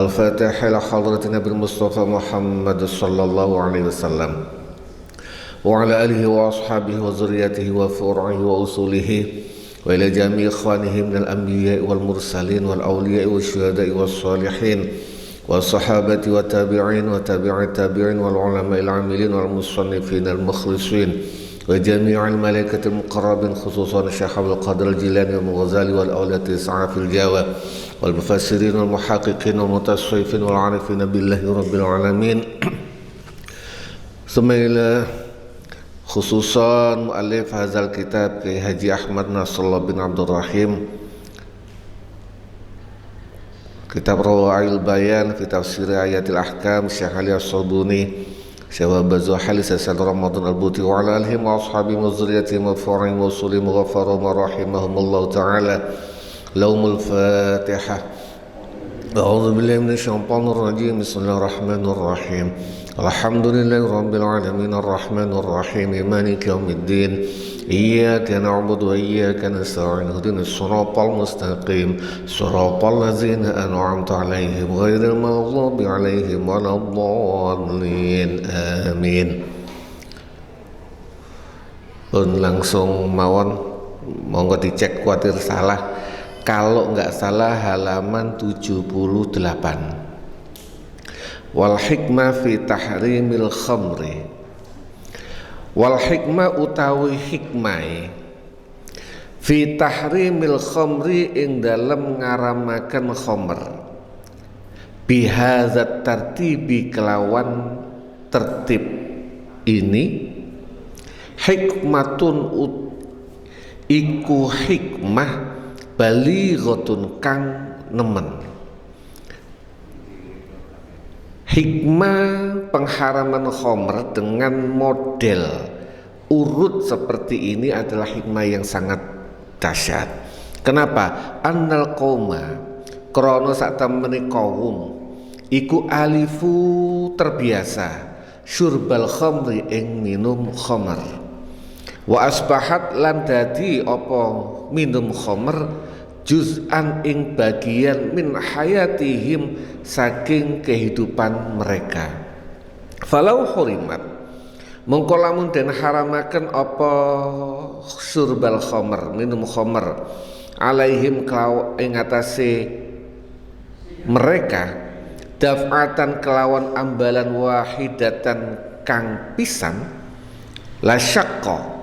الفاتحة إلى حضرة النبي المصطفى محمد صلى الله عليه وسلم وعلى آله وأصحابه وذريته وفروعه وأصوله وإلى جميع إخوانه من الأنبياء والمرسلين والأولياء والشهداء والصالحين والصحابة والتابعين وتابع التابعين والعلماء العاملين والمصنفين المخلصين وجميع الملائكة المقربين خصوصا الشيخ عبد القادر الجيلاني والغزالي والأولياء التسعة في الجواب والمفسرين والمحققين والمتصوفين والعارفين بالله رب العالمين. ثم إلى خصوصا مؤلف هذا الكتاب كي Haji Ahmad Nasrullah bin Abdul Rahim, kitab Rawail Bayan fi Tafsir Ayatil Ahkam Syekh Ali As-Sabuni Syawal Bazuhali Sasal Ramadan Al-Buti wa ala alihi wa ashabi wa zuriyati wa fa'in wa sulim wa ghafaru wa rahimahumullahu ta'ala. Laumul Fatihah. A'udzu billahi minasy syaithanir rajim. Bismillahir rahim. Alhamdulillahi rabbil alamin arrahmanir rahim maliki yaumiddin. Iyyaka na'budu wa iyyaka nasta'in ihdinas siratal mustaqim siratal ladzina an'amta 'alaihim ghairil maghdubi 'alaihim waladdallin. Amin. Pun langsung mawon, monggo dicek kuatir salah. Kalau enggak salah halaman 78. Wal hikmah fi tahrimil khamri. Wal hikmah utawi hikmai fi tahrimil khamri ing dalem ngaramaken khamr bihadzat tartibi kelawan tertib ini hikmatun iku hikmah balighatun kang nemen. Hikmah pengharaman khamr dengan model urut seperti ini adalah hikmah yang sangat dahsyat. Kenapa? Annal qauma krana sak temene kaum iku alifu terbiasa syurbal khamri ing minum khamr. Wa asbahat lan dadi apa minum khamr juz'an ing bagian min hayatihim saking kehidupan mereka. Falau hurimat mengko lamun den haramaken apa surbal khamr minum khamr alaihim kelaw ing atase mereka daf'atan kelawan ambalan wahidatan kang pisan la syaqqa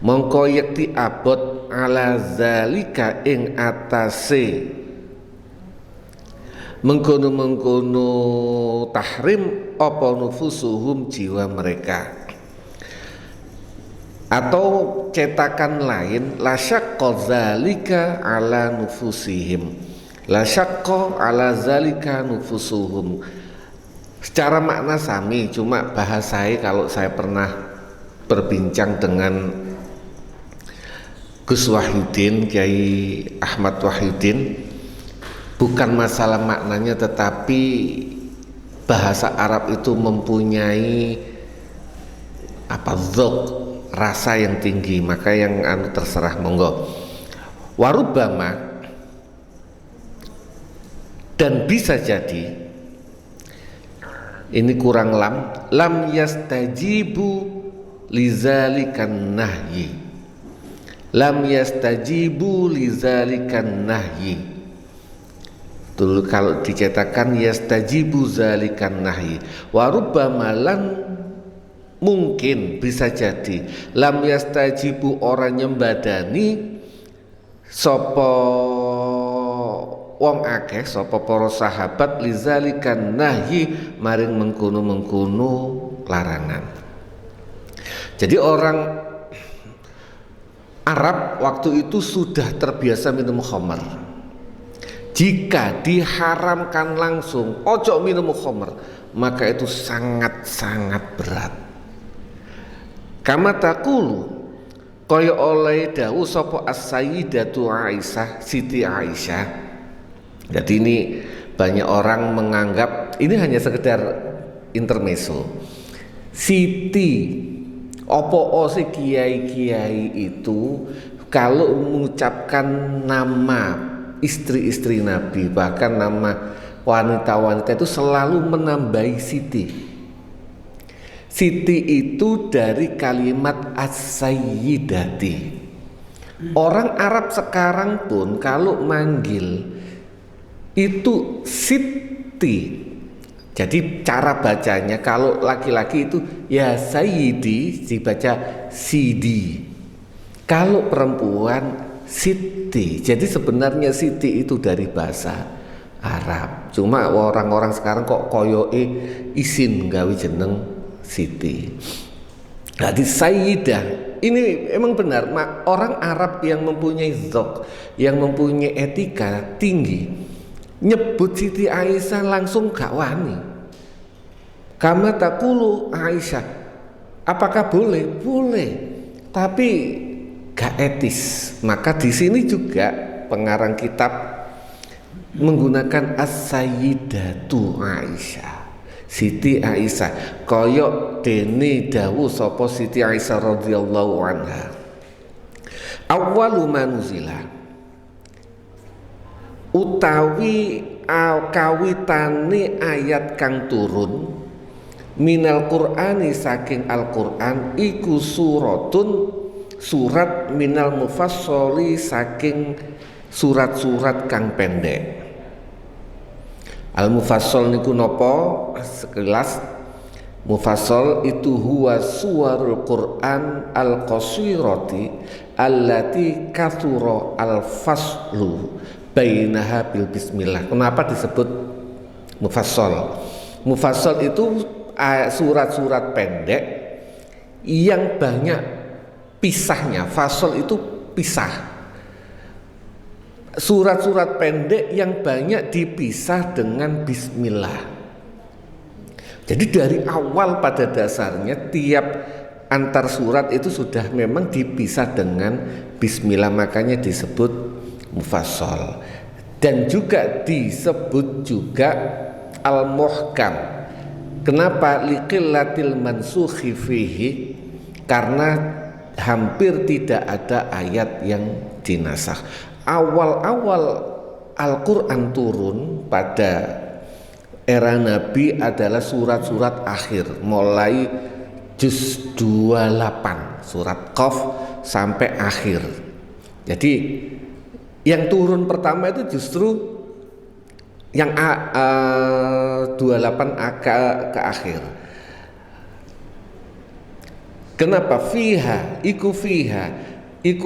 mongko yakti abot ala zalika ing atase mengkono tahrim apa nufusuhum jiwa mereka. Atau cetakan lain la syaqqa zalika ala nufusihim, la syaqqa ala zalika nufusuhum. Secara makna sami, cuma bahasai kalau saya pernah berbincang dengan Gus Wahyudin, Kiai Ahmad Wahyudin, bukan masalah maknanya tetapi bahasa Arab itu mempunyai dzauq, rasa yang tinggi, maka yang terserah monggo. Warubama dan bisa jadi ini kurang lam yastajibu lizalikan nahyi. Lam yastajibu lizalikan nahyi. Dulu kalau dicetakan yastajibu zalikan nahyi. Wa rubbama lan mungkin bisa jadi lam yastajibu orang nyembadani sapa wong akeh sapa para sahabat lizalikan nahyi maring mengkono-mengkono larangan. Jadi orang Arab waktu itu sudah terbiasa minum khamr. Jika diharamkan langsung ojo minum khamr, maka itu sangat-sangat berat. Kama taqulu kaya oleh dawuh sapa as-sayyidatu Aisyah, Siti Aisyah. Jadi ini banyak orang menganggap ini hanya sekedar intermezzo. Siti opo si kiai-kiai itu kalau mengucapkan nama istri-istri Nabi, bahkan nama wanita-wanita itu selalu menambahi siti. Siti itu dari kalimat as-sayyidati. Orang Arab sekarang pun kalau manggil itu siti. Jadi cara bacanya kalau laki-laki itu ya sayyidi dibaca sidi. Kalau perempuan siti. Jadi sebenarnya siti itu dari bahasa Arab. Cuma orang-orang sekarang kok koyoke isin gawe jeneng siti. Jadi sayyidah ini emang benar. Orang Arab yang mempunyai dzauq, yang mempunyai etika tinggi, nyebut Siti Aisyah langsung gak wani. Kama taqulu Aisyah. Apakah boleh? Boleh. Tapi gak etis. Maka di sini juga pengarang kitab menggunakan as-sayyidatu Aisyah. Siti Aisyah koyok dene dawuh sapa Siti Aisyah radhiyallahu anha. Awwalu manuzila utawi kawitane ayat kang turun minal Qur'ani saking Al-Qur'an iku surat minal mufassali saking surat-surat kang pendek. Al-mufassal niku napa? Sekelas mufassal itu huwa suwarul Qur'an al-qasirati allati kathura al-faslu bainaha bil bismillah. Kenapa disebut mufassal? Mufassal itu surat-surat pendek yang banyak pisahnya. Fasal itu pisah. Surat-surat pendek yang banyak dipisah dengan bismillah. Jadi dari awal pada dasarnya tiap antar surat itu sudah memang dipisah dengan bismillah, makanya disebut mufassal. Dan juga disebut juga al-muhkam. Kenapa? Liqillatil mansukhi fihi, karena hampir tidak ada ayat yang dinasakh. Awal-awal Al-Quran turun pada era Nabi adalah surat-surat akhir, mulai juz 28 surat Qaf sampai akhir. Jadi yang turun pertama itu justru yang 28 ke akhir. Kenapa? Fiha iku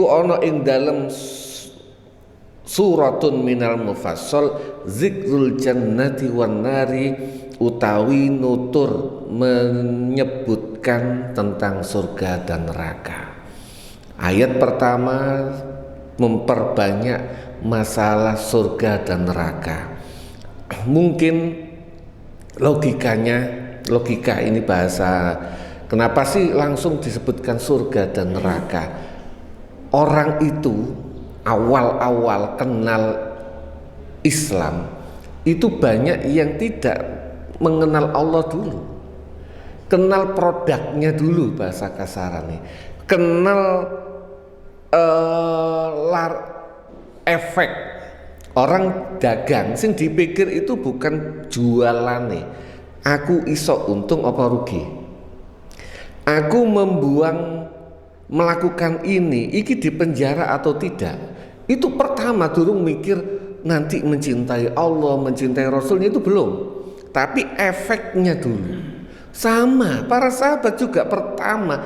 ono ing dalam suratun minal mufassal zikrul jannati wan nari, utawi nutur menyebutkan tentang surga dan neraka. Ayat pertama memperbanyak masalah surga dan neraka. Mungkin logika ini bahasa, kenapa sih langsung disebutkan surga dan neraka? Orang itu awal-awal kenal Islam itu banyak yang tidak mengenal Allah dulu, kenal produknya dulu, bahasa kasarannya, kenal efek. Orang dagang sing dipikir itu bukan jualane, aku iso untung apa rugi, aku melakukan ini, iki dipenjara atau tidak. Itu pertama, durung mikir nanti mencintai Allah, mencintai Rasulnya, itu belum. Tapi efeknya dulu. Sama, para sahabat juga pertama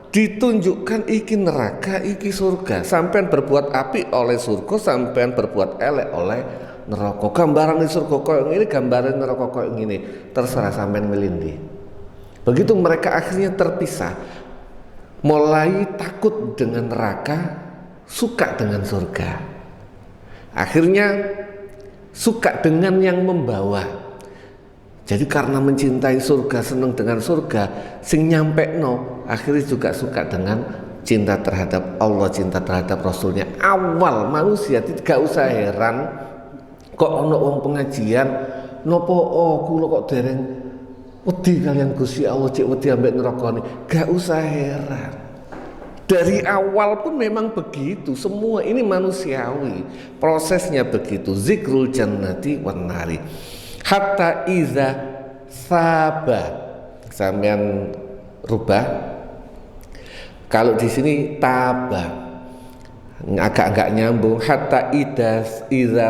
ditunjukkan iki neraka, iki surga. Sampean berbuat apik oleh surga, sampean berbuat elek oleh neraka. Gambaran di surga koyo ngene, gambaran neraka koyo ngene. Terserah sampean milih. Begitu mereka akhirnya terpisah. Mulai takut dengan neraka, suka dengan surga. Akhirnya suka dengan yang membawa. Jadi karena mencintai surga, senang dengan surga, sing nyampe no, akhirnya juga suka dengan cinta terhadap Allah, cinta terhadap Rasulnya. Awal manusia tidak usah heran kok ono wong pengajian nopo kula kok dereng wedi kalian Gusti Allah, cek wedi ambek neraka. Gak usah heran. Dari awal pun memang begitu. Semua ini manusiawi, prosesnya begitu. Zikrul jannati wan nari. Hatta iza saba, sampean rubah. Kalau di sini taba, agak nyambung. Hatta iza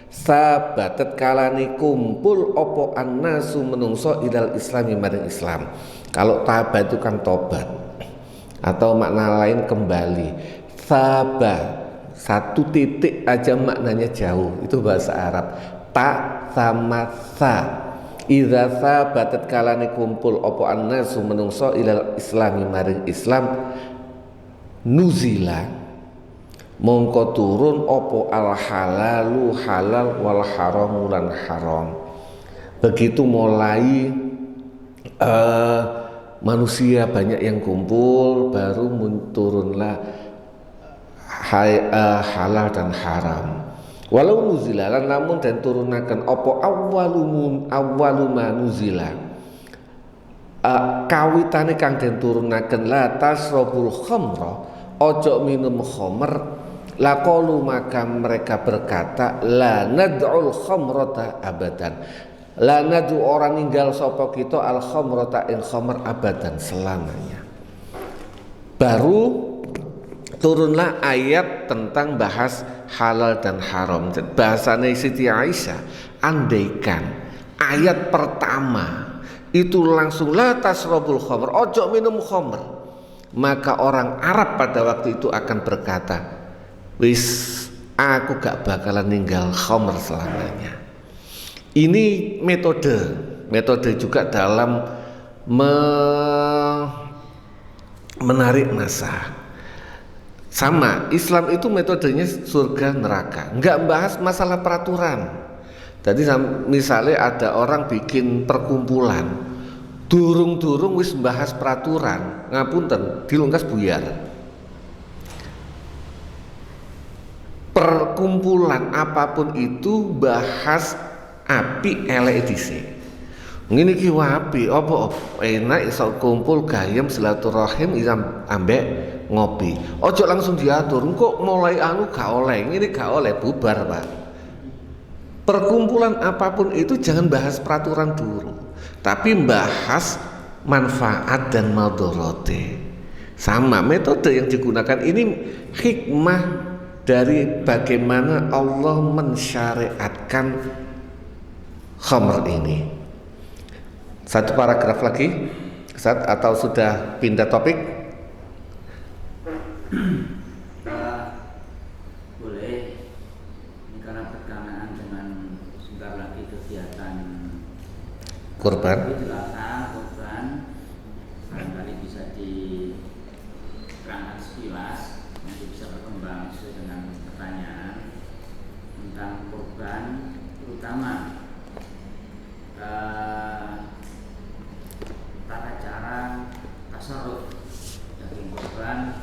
saba, tetkalane kumpul opo annasu menungso idal islami maring Islam. Kalau taba itu kan tobat, atau makna lain kembali. Saba, satu titik aja maknanya jauh, itu bahasa Arab. Ta sama sa. Idza sabatat kalane kumpul opo annasu menungso ilal islami maring Islam, nuzila mongko turun opo al halalu halal wal haramu lan haram. Begitu mulai manusia banyak yang kumpul, baru turunlah halal dan haram. Walau nuzilalan namun dan turunakan opo awwaluma nuzila, kawitane kang den turunaken la tasrabul khamra, ojo minum khamr. Laqalu maka mereka berkata la nad'ul khamrata abadan, la nad'u orang ninggal sapa kita al khamrata in khamr abadan, selamanya. Baru turunlah ayat tentang bahas halal dan haram. Bahasanya Siti Aisyah, andaikan ayat pertama itu langsung la tasrabul khamr, ojo minum khamr, maka orang Arab pada waktu itu akan berkata, wis aku gak bakalan ninggal khamr selamanya. Ini metode juga dalam menarik massa. Sama, Islam itu metodenya surga neraka, nggak bahas masalah peraturan. Jadi misalnya ada orang bikin perkumpulan, durung wis bahas peraturan, ngapunten, dilungkas buyar. Perkumpulan apapun itu bahas api elek dhisik. Ngene iki wapi apa enak iso kumpul gayem silaturahim ambek ngopi. Ojo langsung diatur, kok mulai gak oleh, ini gak oleh, bubar Pak. Perkumpulan apapun itu jangan bahas peraturan dulu, tapi bahas manfaat dan madharate. Sama metode yang digunakan ini hikmah dari bagaimana Allah mensyariatkan khamr ini. Satu paragraf lagi, Ustaz, atau sudah pindah topik? Boleh. Ini karena berkenaan dengan sebentar lagi kegiatan kurban. Kurban, barangkali bisa diterangkan sekilas, nanti bisa berkembang sesuai dengan pertanyaan tentang kurban, terutama tata cara tasarruf daging kurban,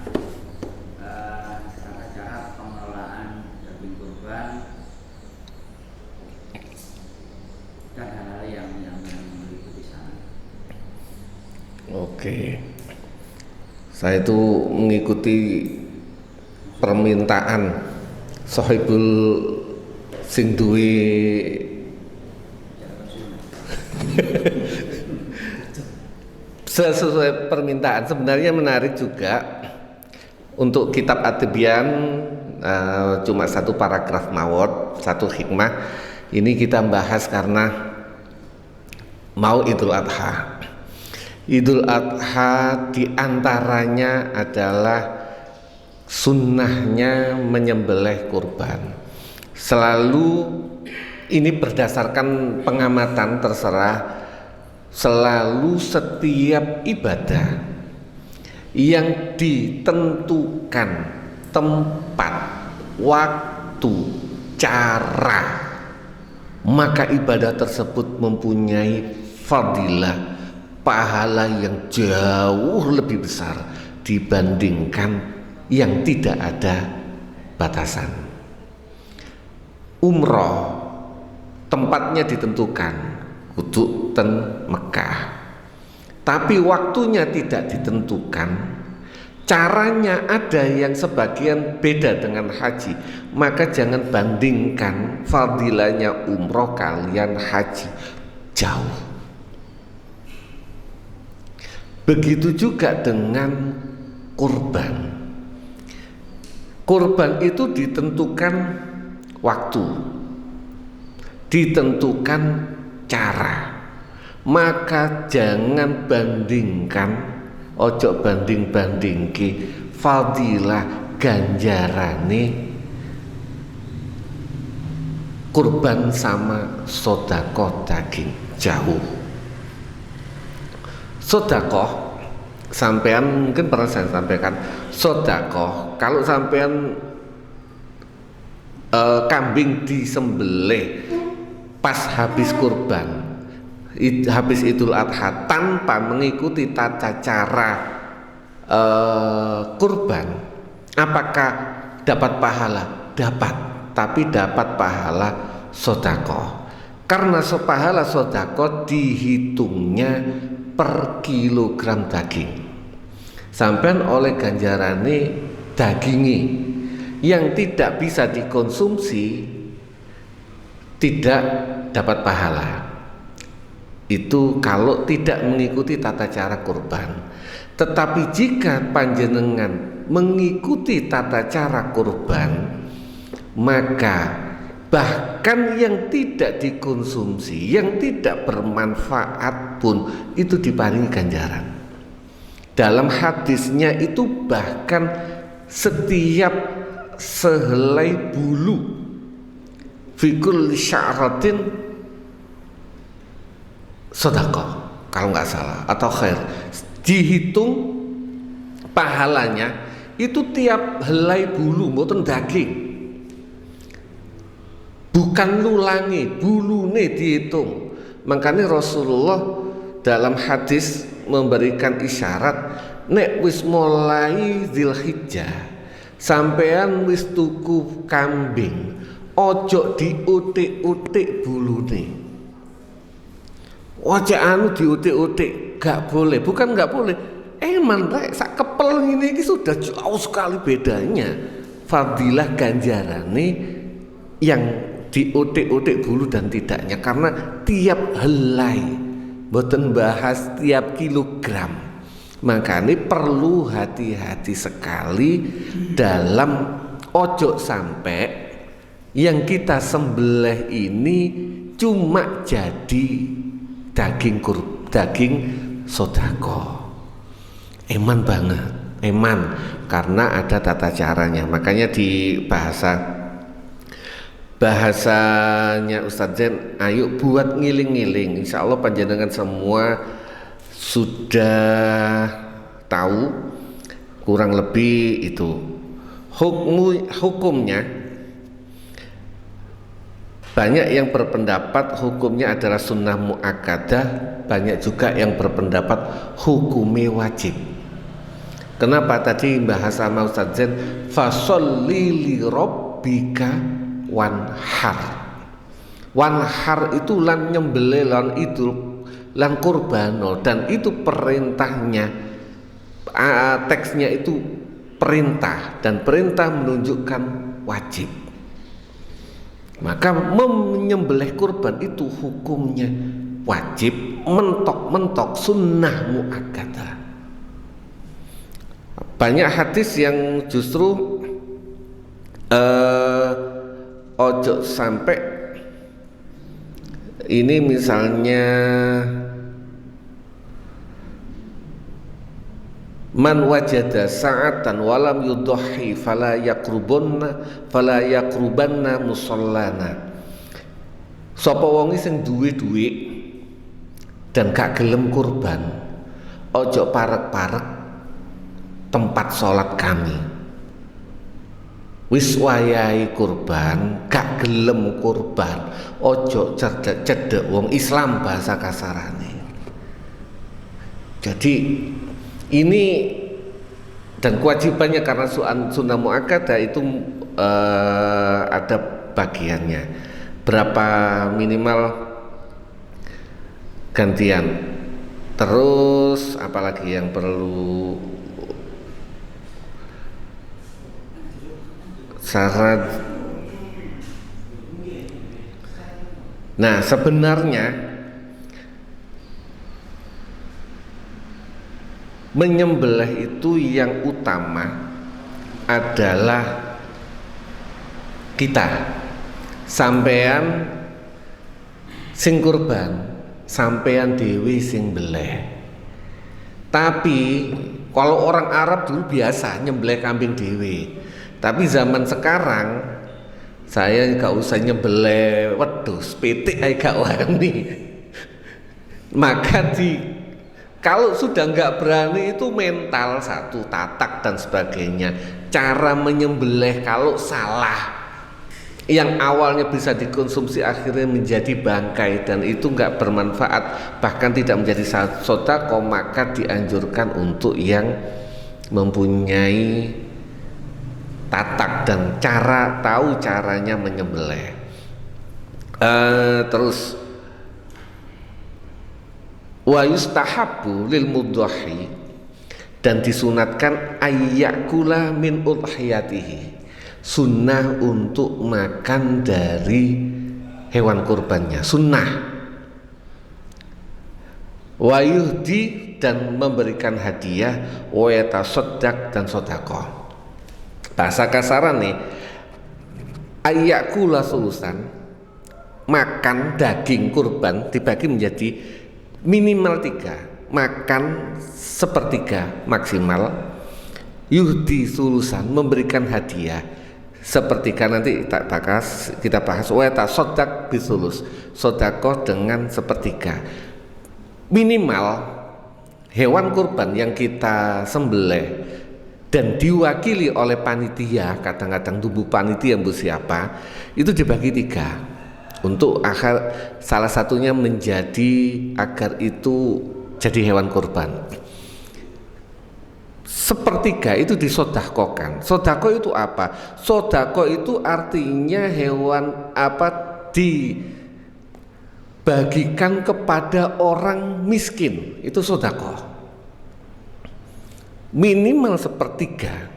tata cara pengelolaan daging kurban, dan hal-hal yang meliputi sana. Oke, saya itu mengikuti permintaan Sohibul sing duwe sesuai permintaan. Sebenarnya menarik juga untuk kitab At-Tibyan, cuma satu paragraf mawon, satu hikmah. Ini kita bahas karena mau Idul Adha. Idul Adha diantaranya adalah sunnahnya menyembelih kurban. Selalu ini berdasarkan pengamatan, terserah. Selalu setiap ibadah yang ditentukan tempat, waktu, cara, maka ibadah tersebut mempunyai fadilah, pahala yang jauh lebih besar dibandingkan yang tidak ada batasan. Umroh tempatnya ditentukan, kudu ten Mekah, tapi waktunya tidak ditentukan, caranya ada yang sebagian beda dengan haji, maka jangan bandingkan fadilahnya umroh kalian haji, jauh. Begitu juga dengan kurban. Kurban itu ditentukan waktu, ditentukan cara, maka jangan bandingkan, ojo banding-bandingke fadilah ganjarane kurban sama sedekah daging, jauh. Sedekah sampean mungkin pernah saya sampaikan, sedekah kalau sampean kambing disembelih pas habis kurban, habis Idul Adha, tanpa mengikuti tata cara kurban, apakah dapat pahala? Dapat, tapi dapat pahala sedekah. Karena pahala sedekah dihitungnya per kilogram daging. Sampean oleh ganjarane dagingi yang tidak bisa dikonsumsi tidak dapat pahala. Itu kalau tidak mengikuti tata cara kurban. Tetapi jika panjenengan mengikuti tata cara kurban, maka bahkan yang tidak dikonsumsi, yang tidak bermanfaat pun itu diparingi ganjaran. Dalam hadisnya itu bahkan setiap sehelai bulu fikul sya'ratin sedekah kalau nggak salah, atau khair, dihitung pahalanya itu tiap helai bulu, mboten daging, bukan nulangi, bulune dihitung. Makanya Rasulullah dalam hadis memberikan isyarat, nek wis mulai Dzulhijjah sampean wis tuku kambing, ojo diutik-utik bulune. Wajah anu diutik-utik, gak boleh. Bukan gak boleh, eman rek sak kepel ini sudah jauh sekali bedanya fadilah ganjarane yang diutik-utik bulu dan tidaknya. Karena tiap helai, boten bahas tiap kilogram. Makanya perlu hati-hati sekali dalam ojo sampai yang kita sembelih ini cuma jadi daging sedekah. Eman banget, eman, karena ada tata caranya. Makanya di bahasanya Ustadz Zain, ayo buat ngiling-ngiling. Insya Allah panjenengan semua sudah tahu kurang lebih itu hukumnya. Banyak yang berpendapat hukumnya adalah sunnah muakkadah, banyak juga yang berpendapat hukumnya wajib. Kenapa tadi bahasa Ustadz Zain fasholli li rabbika wanhar itu lan nyembelih lan idul lan kurbano, dan itu perintahnya, teksnya itu perintah, dan perintah menunjukkan wajib. Maka menyembelih kurban itu hukumnya wajib, mentok-mentok sunnah muakkadah. Banyak hadis yang justru ojo sampai ini, misalnya man wajada sa'atan walam yudhi fala yakrubanna musallana. Sapa wong sing duwe dhuwit dan gak gelem kurban, ojo parek-parek tempat sholat kami. Wis wayahe kurban gak gelem kurban, ojo cedek wong Islam bahasa kasarane. Jadi ini, dan kewajibannya karena sunnah muakkadah itu ada bagiannya berapa minimal gantian. Terus apalagi yang perlu syarat. Nah, sebenarnya menyembelih itu yang utama adalah kita, sampean sing kurban, sampean dewi sing beleh. Tapi kalau orang Arab dulu biasa nyembelih kambing dewi. Tapi zaman sekarang saya gak usah nyembelih wedhus, pitik ae gak wani. Maka kalau sudah nggak berani itu mental satu, tatak dan sebagainya. Cara menyembelih kalau salah, yang awalnya bisa dikonsumsi akhirnya menjadi bangkai dan itu nggak bermanfaat, bahkan tidak menjadi sedekah, maka dianjurkan untuk yang mempunyai tatak dan tahu caranya menyembelih. Terus wa yustahabbu lil mudhahi, dan disunatkan ayyakula min udhiyatihi, sunnah untuk makan dari hewan kurbannya, sunnah. Wa yuhdi, dan memberikan hadiah, wa yatasaddaq, dan sedekah. Bahasa kasaran nih, ayyakula sulusan, makan daging kurban dibagi menjadi minimal 3, makan sepertiga maksimal, yuhdi sulusan, memberikan hadiah sepertiga, nanti kita bahas, wa tasaddaq bisulus, sedekah dengan sepertiga. Minimal hewan kurban yang kita sembelih dan diwakili oleh panitia, kadang-kadang tubuh panitia bu siapa, itu dibagi 3 untuk salah satunya menjadi agar itu jadi hewan kurban. Sepertiga itu disodakokan. Sodako itu apa? Sodako itu artinya hewan dibagikan kepada orang miskin, itu sodako. Minimal sepertiga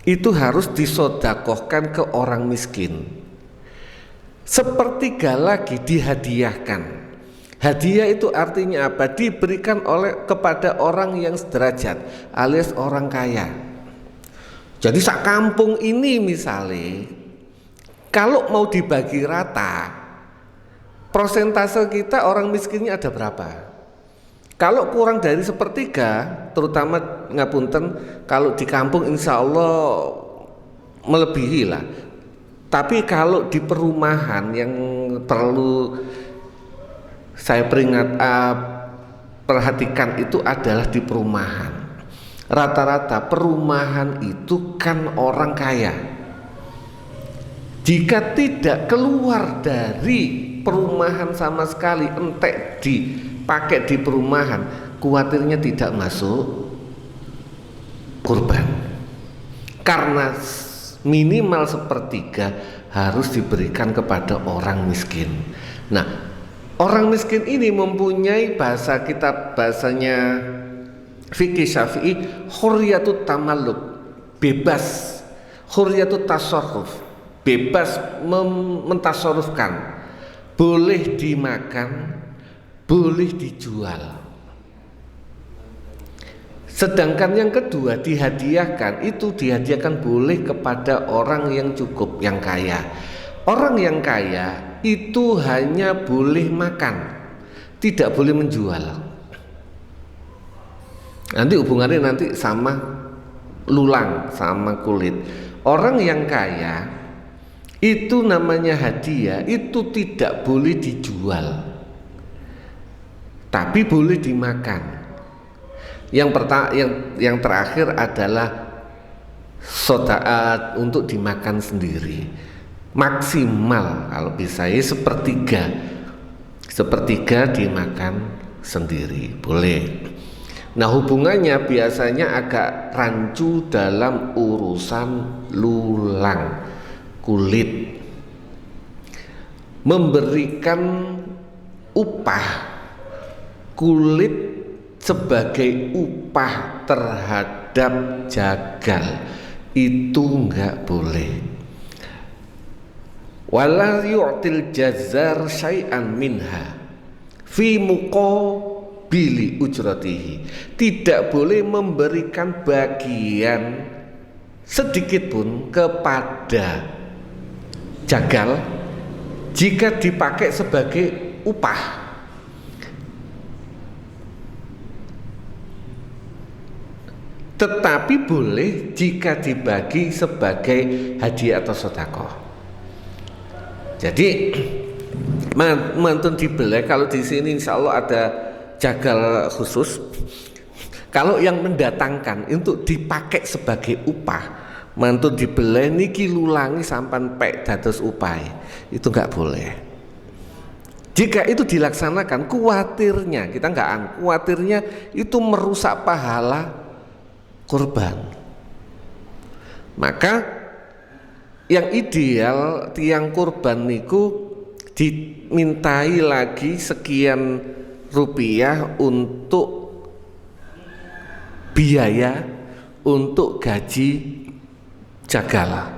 itu harus disodakohkan ke orang miskin. Sepertiga lagi dihadiahkan. Hadiah itu artinya apa? Diberikan kepada orang yang sederajat, alias orang kaya. Jadi sak kampung ini misalnya, kalau mau dibagi rata, persentase kita orang miskinnya ada berapa? Kalau kurang dari sepertiga, terutama ngapunten, kalau di kampung insya Allah melebihi lah. Tapi kalau di perumahan yang perlu saya perhatikan itu adalah di perumahan. Rata-rata perumahan itu kan orang kaya. Jika tidak keluar dari perumahan sama sekali, entek dipakai di perumahan, khawatirnya tidak masuk kurban. Karena minimal sepertiga harus diberikan kepada orang miskin. Nah, orang miskin ini mempunyai bahasanya fikih Syafi'i, hurriyatut tamalluk, bebas, hurriyatut tasarruf, bebas mentasarrufkan, boleh dimakan, boleh dijual. Sedangkan yang kedua dihadiahkan, itu dihadiahkan boleh kepada orang yang cukup, yang kaya. Orang yang kaya itu hanya boleh makan, tidak boleh menjual. Nanti hubungannya nanti sama lulang, sama kulit. Orang yang kaya itu namanya hadiah, itu tidak boleh dijual, tapi boleh dimakan. Yang terakhir adalah sodaat untuk dimakan sendiri. Maksimal kalau bisa ya sepertiga dimakan sendiri boleh. Nah, hubungannya biasanya agak rancu dalam urusan lulang, kulit. Memberikan upah kulit sebagai upah terhadap jagal itu enggak boleh. wala yu'til jazar syai'an minha fi muqabili ujratihi, tidak boleh memberikan bagian sedikit pun kepada jagal jika dipakai sebagai upah. Tetapi boleh jika dibagi sebagai hadiah atau sedekah. Jadi mantun dibeli, kalau di sini insya Allah ada jagal khusus. Kalau yang mendatangkan untuk dipakai sebagai upah, mantun dibeli niki lulangi sampan pek dados upah, itu nggak boleh. Jika itu dilaksanakan, kuatirnya kita nggak kuatirnya itu merusak pahala kurban. Maka yang ideal tiang kurban niku dimintai lagi sekian rupiah untuk biaya untuk gaji jagala.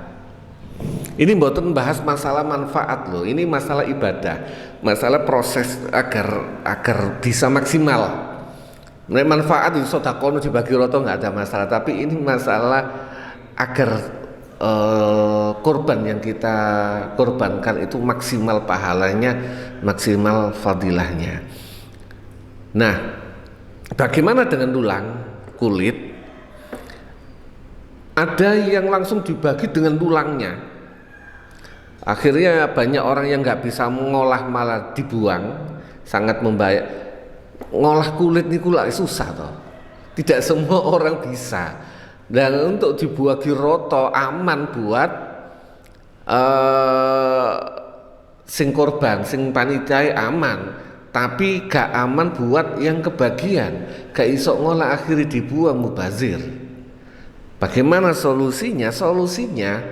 Ini mboten bahas masalah manfaat loh, ini masalah ibadah, masalah proses agar bisa maksimal. Nah, manfaat itu sedekah dibagi rata nggak ada masalah, tapi ini masalah agar korban yang kita korbankan itu maksimal pahalanya, maksimal fadilahnya. Nah, bagaimana dengan tulang kulit? Ada yang langsung dibagi dengan tulangnya. Akhirnya banyak orang yang nggak bisa mengolah malah dibuang, sangat membayar. Ngolah kulit niku lah susah toh. Tidak semua orang bisa. Dan untuk dibagi roto aman buat sing korban, sing panitia aman, tapi gak aman buat yang kebagian, gak iso ngolah akhirnya dibuang mubazir. Bagaimana solusinya? Solusinya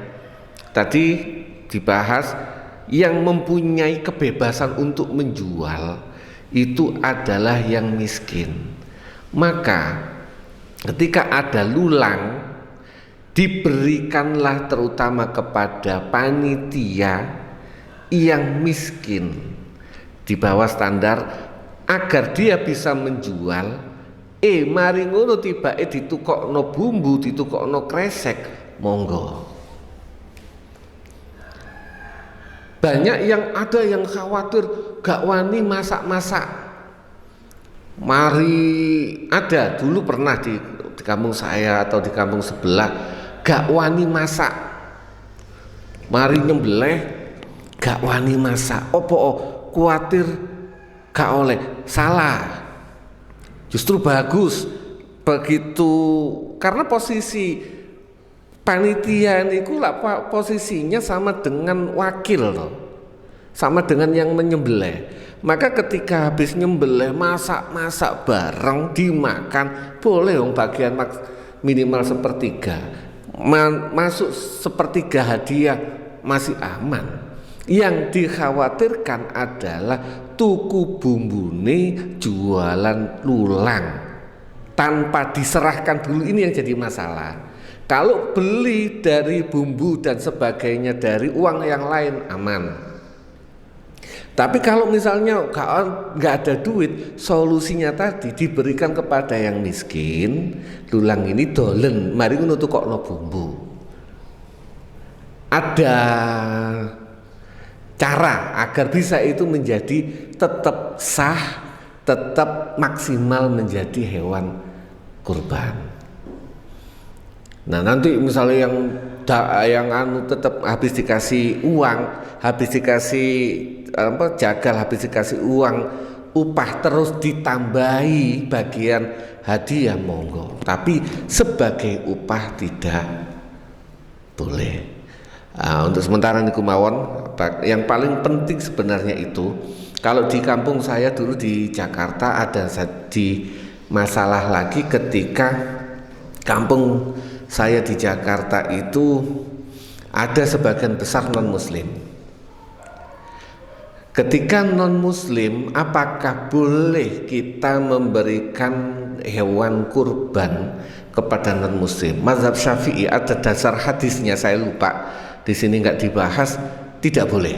tadi dibahas, yang mempunyai kebebasan untuk menjual itu adalah yang miskin. Maka ketika ada lulang, diberikanlah terutama kepada panitia yang miskin di bawah standar agar dia bisa menjual. Mari ngono tibake ditukokno bumbu, ditukokno kresek, monggo. Banyak yang ada yang khawatir gak wani masak-masak. Mari ada dulu pernah di kampung saya atau di kampung sebelah gak wani masak. Mari nyembelih gak wani masak. Kuatir gak oleh. Salah. Justru bagus begitu, karena posisi panitia niku lah posisinya sama dengan wakil loh. Sama dengan yang menyembelih. Maka ketika habis nyembelih masak-masak bareng dimakan, boleh dong bagian minimal sepertiga. Masuk sepertiga hadiah masih aman. Yang dikhawatirkan adalah tuku bumbune jualan lulang tanpa diserahkan dulu, ini yang jadi masalah. Kalau beli dari bumbu dan sebagainya dari uang yang lain aman. Tapi kalau misalnya nggak ada duit, solusinya tadi diberikan kepada yang miskin. Lulang ini dolen, mari ngono tukokno bumbu. Ada cara agar bisa itu menjadi tetap sah, tetap maksimal menjadi hewan kurban. Nah nanti misalnya yang tetap habis dikasih uang, habis dikasih jagal, habis dikasih uang upah, terus ditambahi bagian hadiah monggo, tapi sebagai upah tidak boleh. Untuk sementara niku mawon, yang paling penting sebenarnya itu, kalau di kampung saya dulu di Jakarta ada di masalah lagi ketika kampung saya di Jakarta itu ada sebagian besar non muslim. Ketika non muslim, apakah boleh kita memberikan hewan kurban kepada non muslim? Mazhab Syafi'i ada dasar hadisnya, saya lupa. Di sini nggak dibahas, tidak boleh.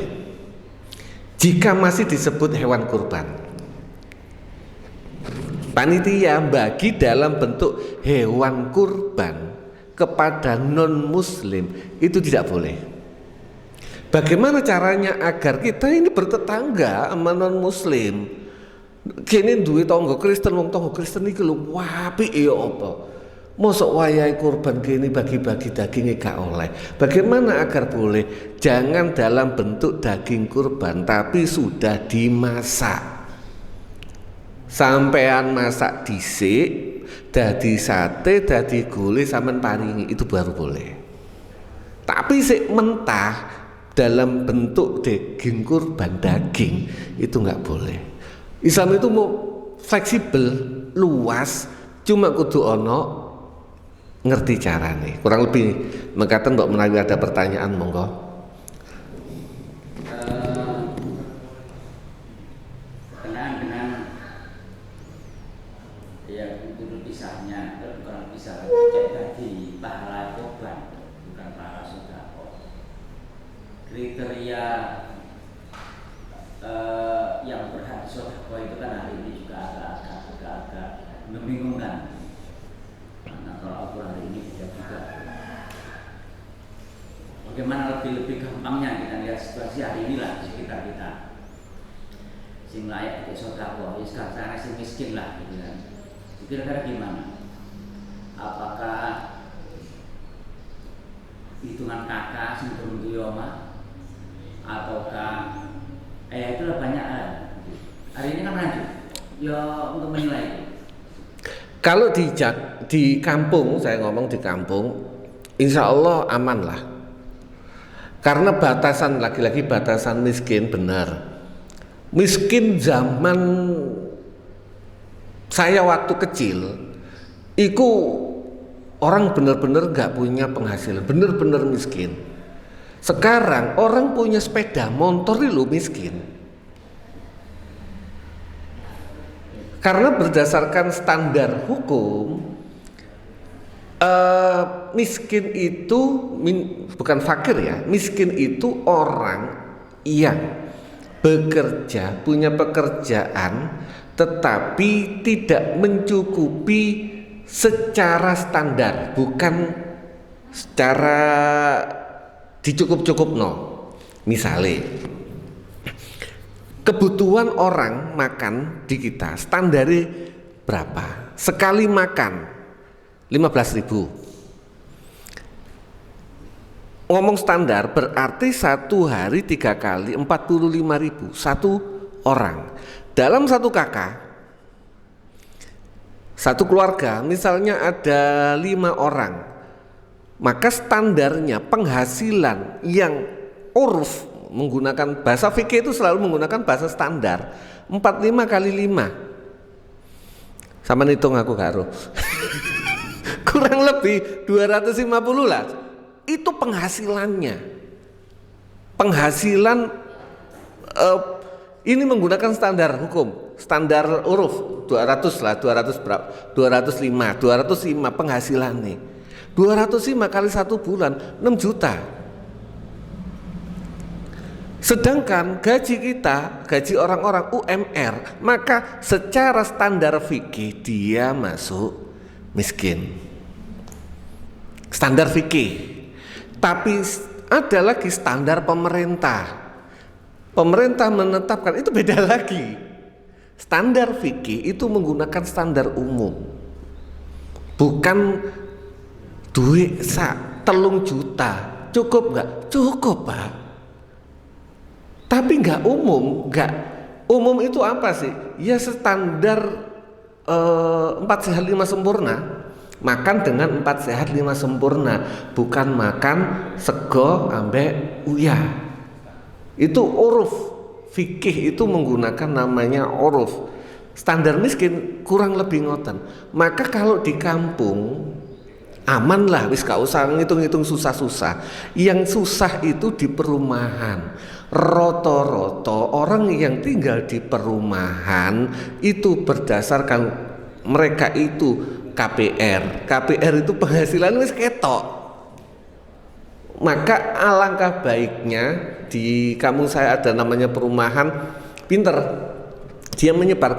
Jika masih disebut hewan kurban, panitia bagi dalam bentuk hewan kurban kepada non muslim itu tidak boleh. Bagaimana caranya agar kita ini bertetangga sama non muslim? Kini duwe tangga Kristen, wong tangga Kristen iki lho apik ya apa? Mosok wayahe kurban kene bagi-bagi dagingnya gak oleh. Bagaimana agar boleh? Jangan dalam bentuk daging kurban tapi sudah dimasak. Sampean masak dhisik, dadi sate, dadi gulai sampean paringi itu baru boleh. Tapi sik mentah dalam bentuk daging kurban daging itu nggak boleh. Islam itu mau fleksibel, luas, cuma kudu ono ngerti carane. Kurang lebih mengatakan Mbak Menawi ada pertanyaan, monggo. Berkenaan dengan ya itu pisahnya, bukan pisah cek tadi pahala korban, bukan pahala sedekah. Kriteria yang berhak sedekah itu kan hari ini juga agak membingungkan. Nah, kalau aku hari ini tidak juga. Bagaimana lebih gampangnya kita lihat situasi hari ini lah di sekitar kita. Sing layak untuk sedekah, ya sekarang sing miskin lah gitu kan. Kira-kira gimana? Apakah hitungan kakak sing turun dioma ataukah itulah banyak hari ini kan lanjut ya untuk menilai. Kalau di kampung, saya ngomong di kampung, insya Allah aman lah. Karena batasan, lagi-lagi batasan miskin benar. Miskin zaman saya waktu kecil, itu orang benar-benar gak punya penghasilan, benar-benar miskin. Sekarang orang punya sepeda motor itu miskin. Karena berdasarkan standar hukum, miskin itu bukan fakir ya, miskin itu orang yang bekerja, punya pekerjaan, tetapi tidak mencukupi secara standar, bukan secara dicukup-cukup no. Misalnya kebutuhan orang makan di kita standarnya berapa? Sekali makan 15.000. Ngomong standar berarti satu hari 3 kali 45.000 satu orang. Dalam satu kakak, satu keluarga misalnya ada 5 orang, maka standarnya penghasilan yang uruf menggunakan bahasa fikih itu selalu menggunakan bahasa standar 45 kali 5 sama hitung aku karo kurang lebih 250 lah itu penghasilannya. Penghasilan ini menggunakan standar hukum, standar uruf 200 lah, 200 berapa? 205 penghasilannya. 205 kali 1 bulan 6 juta. Sedangkan gaji kita, gaji orang-orang UMR, maka secara standar fikih dia masuk miskin. Standar fikih. Tapi ada lagi standar pemerintah. Pemerintah menetapkan itu beda lagi. Standar fikih itu menggunakan standar umum. Bukan duit sak 3 juta. Cukup enggak? Cukup, Pak. Tapi enggak umum, enggak. Umum itu apa sih? Ya standar 4 sehat 5 sempurna. Makan dengan 4 sehat 5 sempurna, bukan makan sego ambek uyah. Itu uruf. Fikih itu menggunakan namanya uruf. Standar miskin kurang lebih ngoten. Maka kalau di kampung aman lah, wis gak usah ngitung-ngitung susah-susah. Yang susah itu di perumahan. Roto-roto orang yang tinggal di perumahan itu berdasarkan mereka itu KPR itu penghasilan wis ketok. Maka alangkah baiknya, di kampung saya ada namanya perumahan pinter, dia menyebar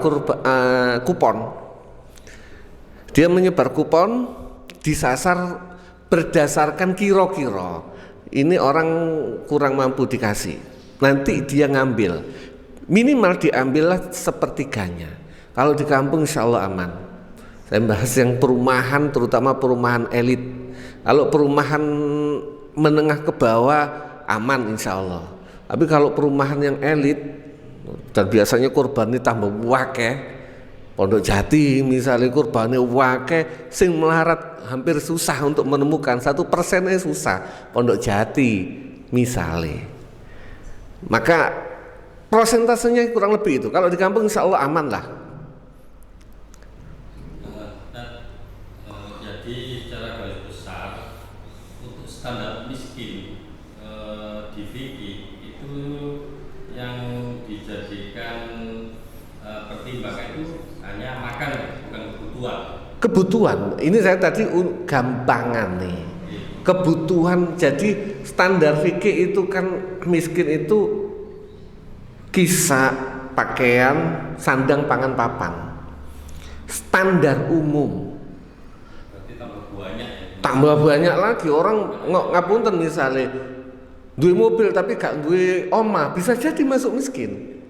kupon. Dia menyebar kupon disasar berdasarkan kira-kira ini orang kurang mampu dikasih, nanti dia ngambil, minimal diambillah sepertiganya. Kalau di kampung insya Allah aman. Saya bahas yang perumahan, terutama perumahan elit. Kalau perumahan menengah ke bawah aman insya Allah. Tapi kalau perumahan yang elit, dan biasanya korbannya tambah wakeh, Pondok Jati misalnya korbannya wakeh, sing melarat hampir susah untuk menemukan, 1% susah Pondok Jati misalnya. Maka prosentasenya kurang lebih itu. Kalau di kampung insya Allah aman lah. Jadi secara garis besar untuk standar miskin di fikih itu yang dijadikan pertimbangan itu hanya makan, bukan kebutuhan. Kebutuhan, ini saya tadi gampangan nih. Kebutuhan, jadi standar fikih itu kan miskin itu kisah, pakaian, sandang, pangan, papan. Standar umum. Berarti tambah banyak ya. Tambah banyak lagi orang ngapunten misalnya duwe mobil tapi gak duwe omah, bisa jadi masuk miskin.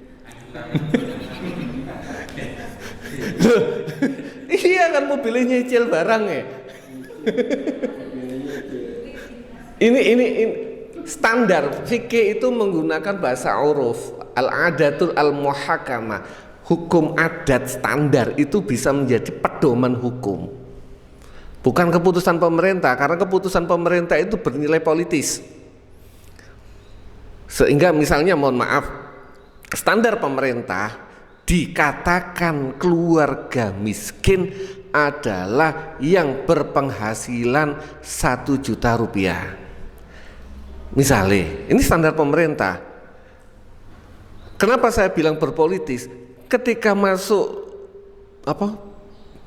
Iya kan, mobilnya nyicil barang ya. ini standar fikih itu menggunakan bahasa uruf, al-adatul al-muhakamah, hukum adat standar itu bisa menjadi pedoman hukum, bukan keputusan pemerintah, karena keputusan pemerintah itu bernilai politis. Sehingga misalnya mohon maaf, standar pemerintah dikatakan keluarga miskin adalah yang berpenghasilan 1 juta rupiah. Misalnya, ini standar pemerintah. Kenapa saya bilang berpolitis? Ketika masuk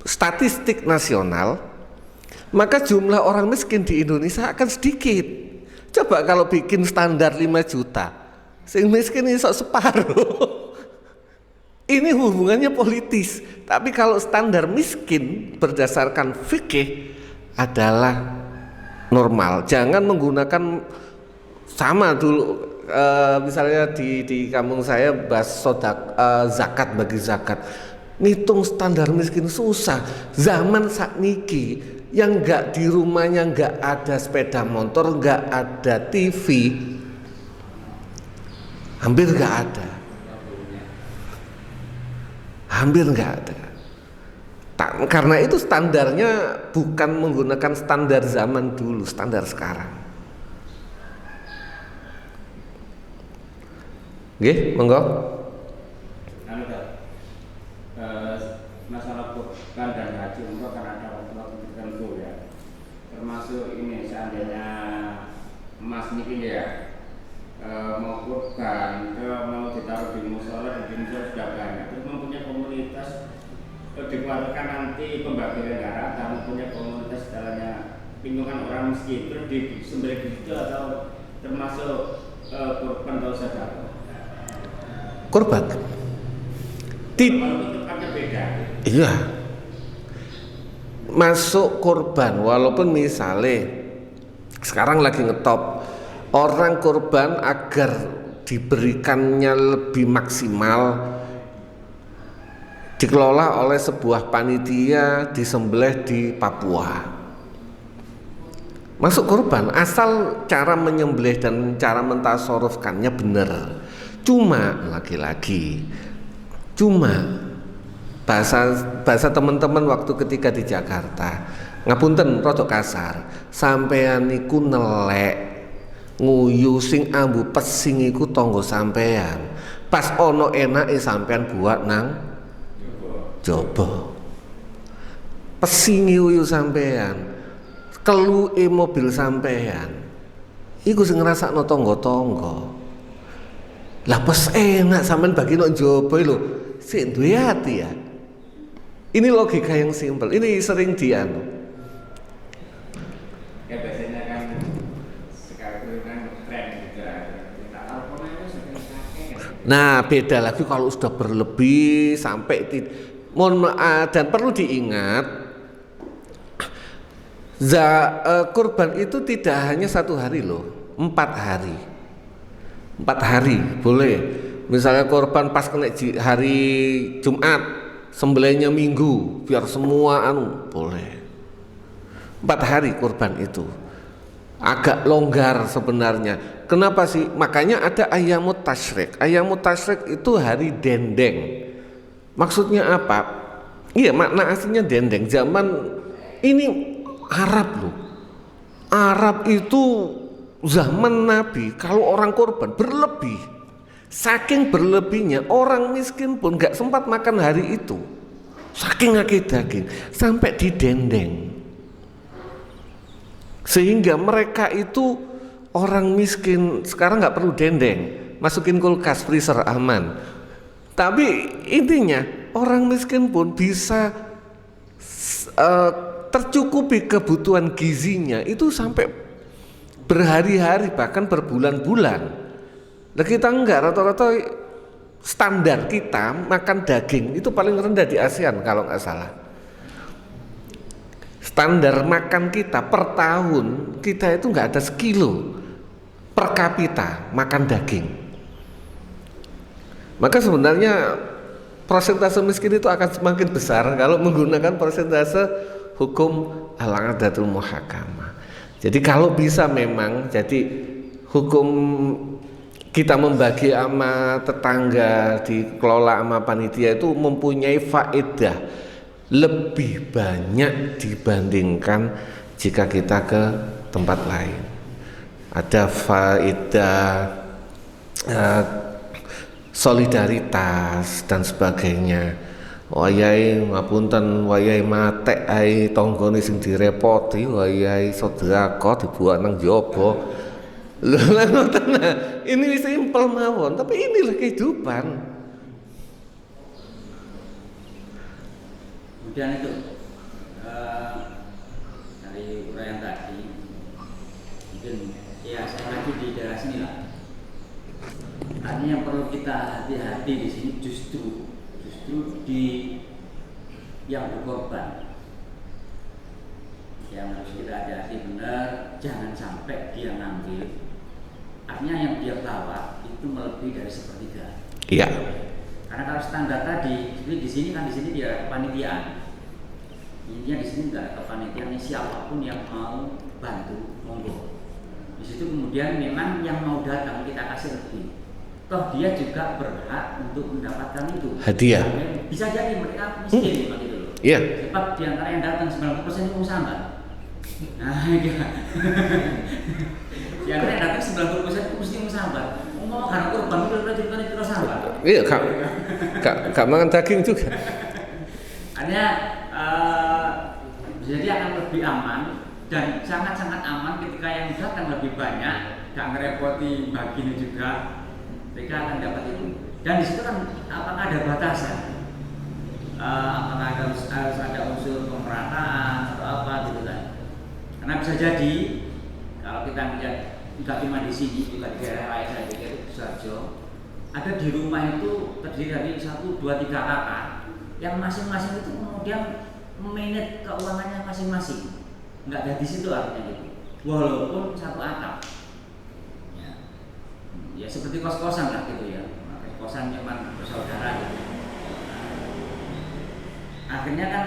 statistik nasional, maka jumlah orang miskin di Indonesia akan sedikit. Coba kalau bikin standar 5 juta, sing miskin ini sok separuh. Ini hubungannya politis. Tapi kalau standar miskin berdasarkan fikih adalah normal. Jangan menggunakan sama dulu. Misalnya di kampung saya bahas zakat, bagi zakat. Ngitung standar miskin susah. Zaman sakniki yang enggak di rumahnya enggak ada sepeda motor, enggak ada TV, hampir enggak ada. Hampir enggak ada. Karena itu standarnya bukan menggunakan standar zaman dulu, standar sekarang. Nggih, monggo. Masalah kurban dan haji umroh kan ada waktu tertentu ya. Termasuk ini seandainya emas niki ya, mau kurban, mau ditaruh di musola, di musola sudah banyak, terus mempunyai komunitas, dikeluarkan nanti pembagi negara, dan mempunyai komunitas dalamnya lingkungan orang miskin, terus disembelih di situ atau termasuk kurban atau sedekah? Kurban. Bentuknya beda. Iya. Masuk kurban, walaupun misalnya sekarang lagi ngetop orang kurban agar diberikannya lebih maksimal, dikelola oleh sebuah panitia disembelih di Papua. Masuk kurban asal cara menyembelih dan cara mentasarufkannya benar. Cuma lagi-lagi, bahasa teman-teman waktu ketika di Jakarta, ngapunten rodok kasar, sampean niku nelek nguyu sing ambu pesing iku tangga sampean, pas ono enake sampean buat nang jaba. Pesingi uyu sampean, keluke mobil sampean, iku sing ngrasakno tangga-tangga. Lah pas enak sampean bagi nang jaba lho, sik duwe ati ya. Ini logika yang simpel. Ini sering dianu. Ya biasanya kan sekarang Nah, beda lagi kalau sudah berlebih sampai mohon maaf, dan perlu diingat kurban itu tidak hanya 1 hari loh, 4 hari. 4 hari boleh. Misalnya korban pas kena hari Jumat, sembelihnya Minggu, biar semua boleh. 4 hari kurban itu agak longgar sebenarnya. Kenapa sih? Makanya ada ayyamut tasyrik. Ayyamut tasyrik itu hari dendeng. Maksudnya apa? Iya, makna aslinya dendeng. Zaman ini Arab loh. Arab itu zaman Nabi kalau orang korban berlebih, saking berlebihnya orang miskin pun gak sempat makan hari itu, saking akeh daging sampai didendeng, sehingga mereka itu orang miskin sekarang gak perlu dendeng, masukin kulkas, freezer, aman. Tapi intinya orang miskin pun bisa tercukupi kebutuhan gizinya itu sampai berhari-hari bahkan berbulan-bulan. Nah kita enggak, rata-rata standar kita makan daging itu paling rendah di ASEAN kalau nggak salah. Standar makan kita per tahun kita itu nggak ada sekilo per kapita makan daging. Maka sebenarnya persentase miskin itu akan semakin besar kalau menggunakan persentase hukum al-'adatul muhakamah. Jadi kalau bisa memang jadi hukum kita membagi sama tetangga, dikelola sama panitia itu mempunyai faedah lebih banyak dibandingkan jika kita ke tempat lain. Ada faedah solidaritas dan sebagainya. Wayahe ngapunten, wayahe matek ae tanggane sing direpoti, wayahe sedekah dibuat nang jaba. Lha ngoten. Ini simpel mawon, tapi inilah kehidupan. Kemudian itu dari uraian tadi, mungkin ya saya lagi di daerah sini lah. Artinya yang perlu kita hati-hati di sini justru di yang berkorban, yang harus kita hati-hati benar, jangan sampai dia ngambil. Artinya yang dia bawa itu melebihi dari sepertiga. Iya. Karena kalau standar tadi, di sini dia kepanitiaan. Intinya di sini nggak ada kepanitiaan, siapapun yang mau bantu monggo. Di situ kemudian memang yang mau datang kita kasih lebih. Toh dia juga berhak untuk mendapatkan itu hadiah. Bisa jadi mereka miskin gitu loh. Iya. Sebab di antara yang datang 90% itu sambat. Nah, iya. Di antara yang datang 90% itu mesti sambat. Ngomong karena korban itu terus sambat. Iya, gak makan daging juga. Hanya jadi akan lebih aman dan sangat-sangat aman ketika yang datang lebih banyak, gak ngerepoti baginya juga. Mereka akan dapat itu. Dan di situ kan apakah ada batasan? Apakah harus ada unsur pemerataan atau apa gitu kan? Karena bisa jadi kalau kita melihat nggak cuma di sini, juga di daerah lain saja itu Sarjo, ada di rumah itu terdiri dari 1, 2, 3 kakak yang masing-masing itu kemudian memanage keuangannya masing-masing. Nggak ada di situ artinya gitu. Walaupun satu atap. Ya seperti kos-kosan lah gitu ya, kos-kosan memang bersaudara gitu. Akhirnya kan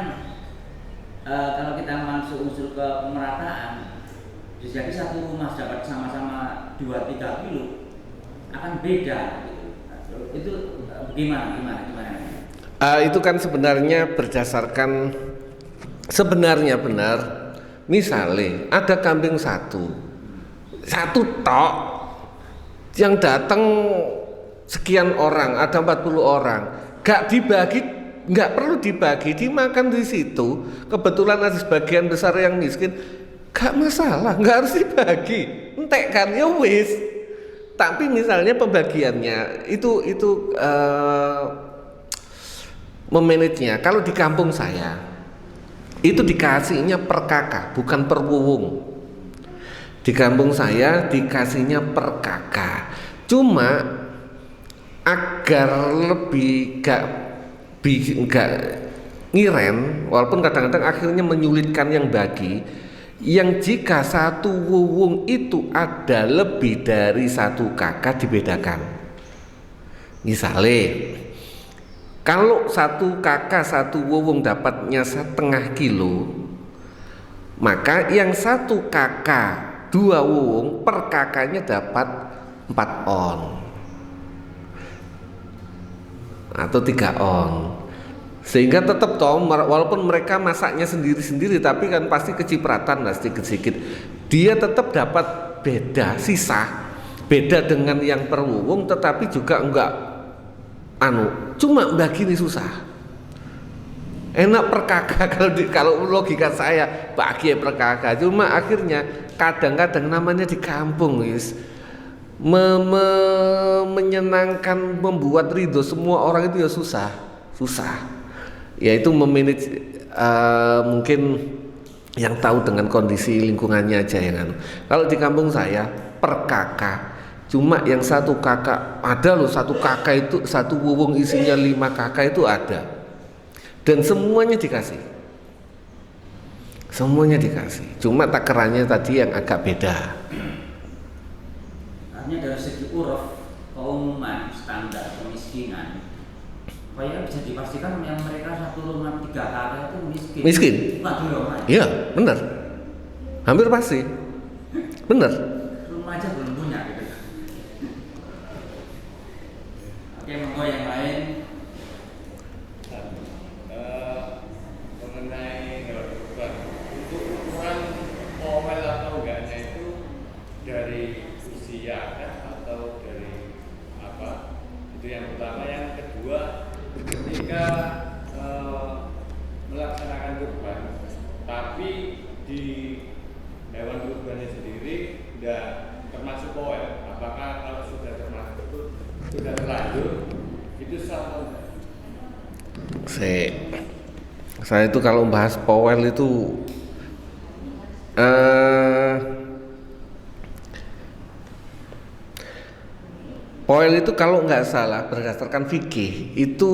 kalau kita masuk unsur ke pemerataan, jadi satu rumah dapat sama-sama 2-3 kilo akan beda gitu. Itu gimana? Itu kan sebenarnya berdasarkan sebenarnya benar. Misalnya ada kambing satu tok yang datang sekian orang, ada 40 orang, gak dibagi, gak perlu dibagi, dimakan di situ. Kebetulan ada sebagian besar yang miskin, gak masalah, gak harus dibagi, entek kan, ya wis. Tapi misalnya pembagiannya itu memanagenya, kalau di kampung saya itu dikasihnya per kakak, bukan per wuwung. Di kampung saya dikasihnya per kakak. Cuma agar lebih gak ngiren, walaupun kadang-kadang akhirnya menyulitkan yang bagi, yang jika satu wuwung itu ada lebih dari 1 kakak dibedakan. Misalnya kalau 1 kakak 1 wuwung dapatnya 1,5 kilo, maka yang 1 kakak 2 wuwung per kakaknya dapat 4 on atau 3 on, sehingga tetap toh walaupun mereka masaknya sendiri-sendiri tapi kan pasti kecipratan lah sedikit-sedikit, dia tetap dapat sisa beda dengan yang per wuwung, tetapi juga enggak cuma bagi ini susah. Enak per kakak kalau logika saya bagi per kakak, cuma akhirnya kadang-kadang namanya di kampung menyenangkan, membuat ridho semua orang itu ya susah. Yaitu memanage, mungkin yang tahu dengan kondisi lingkungannya aja yang Kalau di kampung saya per kakak cuma yang 1 kakak ada loh, 1 kakak itu 1 wuwung isinya 5 kakak itu ada. Dan semuanya dikasih, cuma takarannya tadi yang agak beda. Artinya dari segi uruf, keumuman, standar kemiskinan, supaya bisa dipastikan yang mereka 1 rumah 3 kakak itu miskin. Iya, benar, hampir pasti, benar. Rumah aja belum punya gitu. Oke, monggo yang lain. Dari usia atau dari apa, itu yang pertama. Yang kedua, ketika melaksanakan kurban tapi di hewan kurbannya sendiri tidak termasuk poel, apakah kalau sudah termasuk itu sudah terlanjur itu sama? Saya itu kalau bahas poel itu poel itu kalau nggak salah berdasarkan fikih itu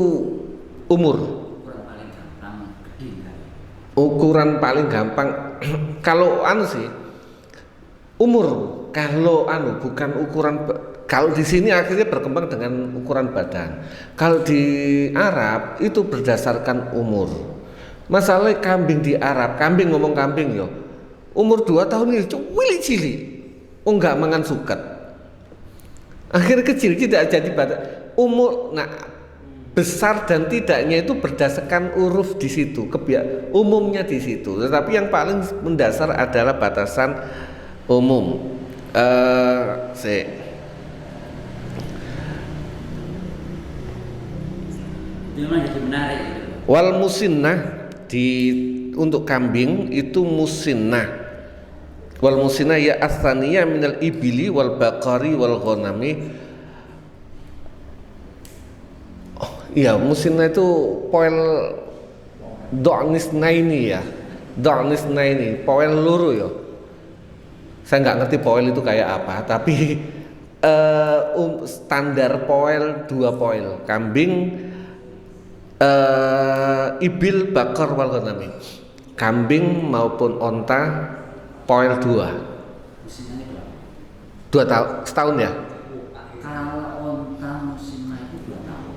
umur. Ukuran paling gampang kalau sih umur. Kalau bukan ukuran, kalau di sini akhirnya berkembang dengan ukuran badan. Kalau di Arab itu berdasarkan umur. Masalah kambing di Arab, ngomong kambing yo, umur 2 tahun itu cili, enggak mangan suket. Akhirnya kecil tidak jadi batas umur. Nah, besar dan tidaknya itu berdasarkan uruf di situ, umumnya di situ. Tetapi yang paling mendasar adalah batasan umum. Wal musinnah untuk kambing itu musinnah. Wal musinnah ya atsaniyah minal ibili wal baqari wal ghanami. Iya, musinnah itu poel do'nisnaini ya. Do'nisnaini, poel luru ya. Saya nggak ngerti poel itu kayak apa, tapi standar poel 2 poel. Kambing, ibil, bakar, wal ghanami. Kambing maupun onta poel 2. 2 tahun, setahun ya? Kalau onta musimnya itu 2 tahun.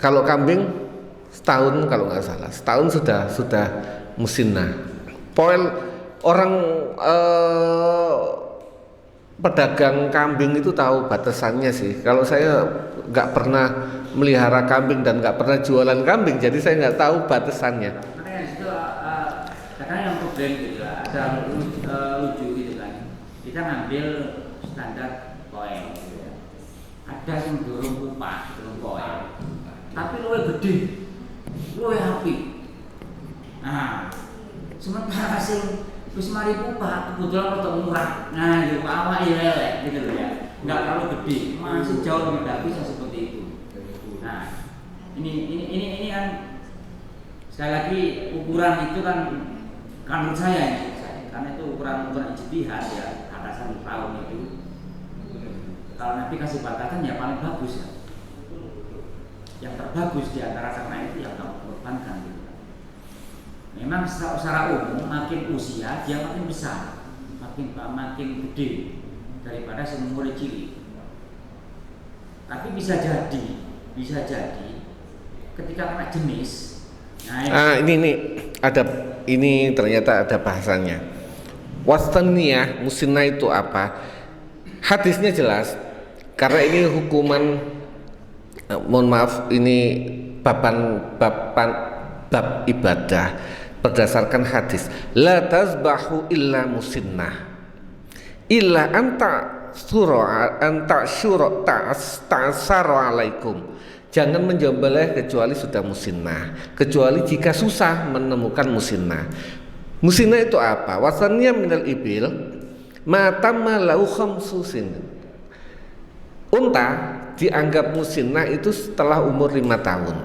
Kalau kambing setahun kalau nggak salah. Setahun sudah musinnah. Poel orang pedagang kambing itu tahu batasannya sih. Kalau saya nggak pernah melihara kambing dan nggak pernah jualan kambing, jadi saya nggak tahu batasannya. Makanya itu kadang yang problem gitu lah, ada lucu gitu kan. Kita ngambil standar poel, gitu ya. Ada yang dorong upah, dorong poel, tapi luwih gede, luwih api. Nah, sementara sing wis mari upah kebetulan rada murah. Nah, yo awak elek gitu loh ya. Enggak terlalu gede, masih jauh tidak bisa seperti itu. Nah, ini kan sekali lagi ukuran itu kan menurut saya karena itu ukuran ijtihad ya, atasan tahun itu. Kalau Nabi kasih batasan ya paling bagus ya. yang terbagus di antara ternak itu yang kamu korbankan gitu. Memang secara umum makin usia dia makin besar, makin gede daripada semula cilik. Tapi bisa jadi ketika kena jenis. Nah, ini ternyata ada bahasanya. Wastaniyah musinah itu apa? Hadisnya jelas. Karena ini hukuman, mohon maaf, ini bab ibadah berdasarkan hadis. La tazbahu illa musinnah illa anta syura ta'assaru alaikum. Jangan menyembelih kecuali sudah musinnah, kecuali jika susah menemukan musinnah. Musinnah itu apa? Wasannya minal ibil matamma lau khamsusin. Unta dianggap musinnah itu setelah umur 5 tahun.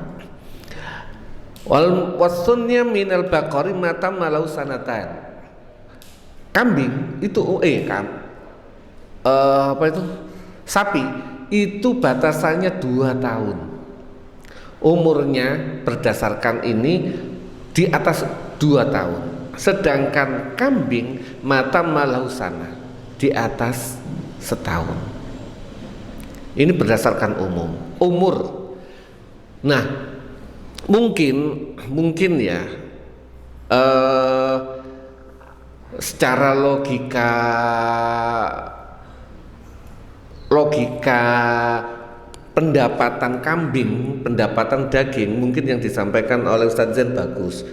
Wasunnya minal baqari matamma lau sanatan. Kambing itu sapi itu batasannya 2 tahun. Umurnya berdasarkan ini di atas 2 tahun. Sedangkan kambing mata malausana di atas setahun. Ini berdasarkan umur. Nah, mungkin ya secara logika pendapatan kambing, pendapatan daging mungkin yang disampaikan oleh Ustaz Zain bagus.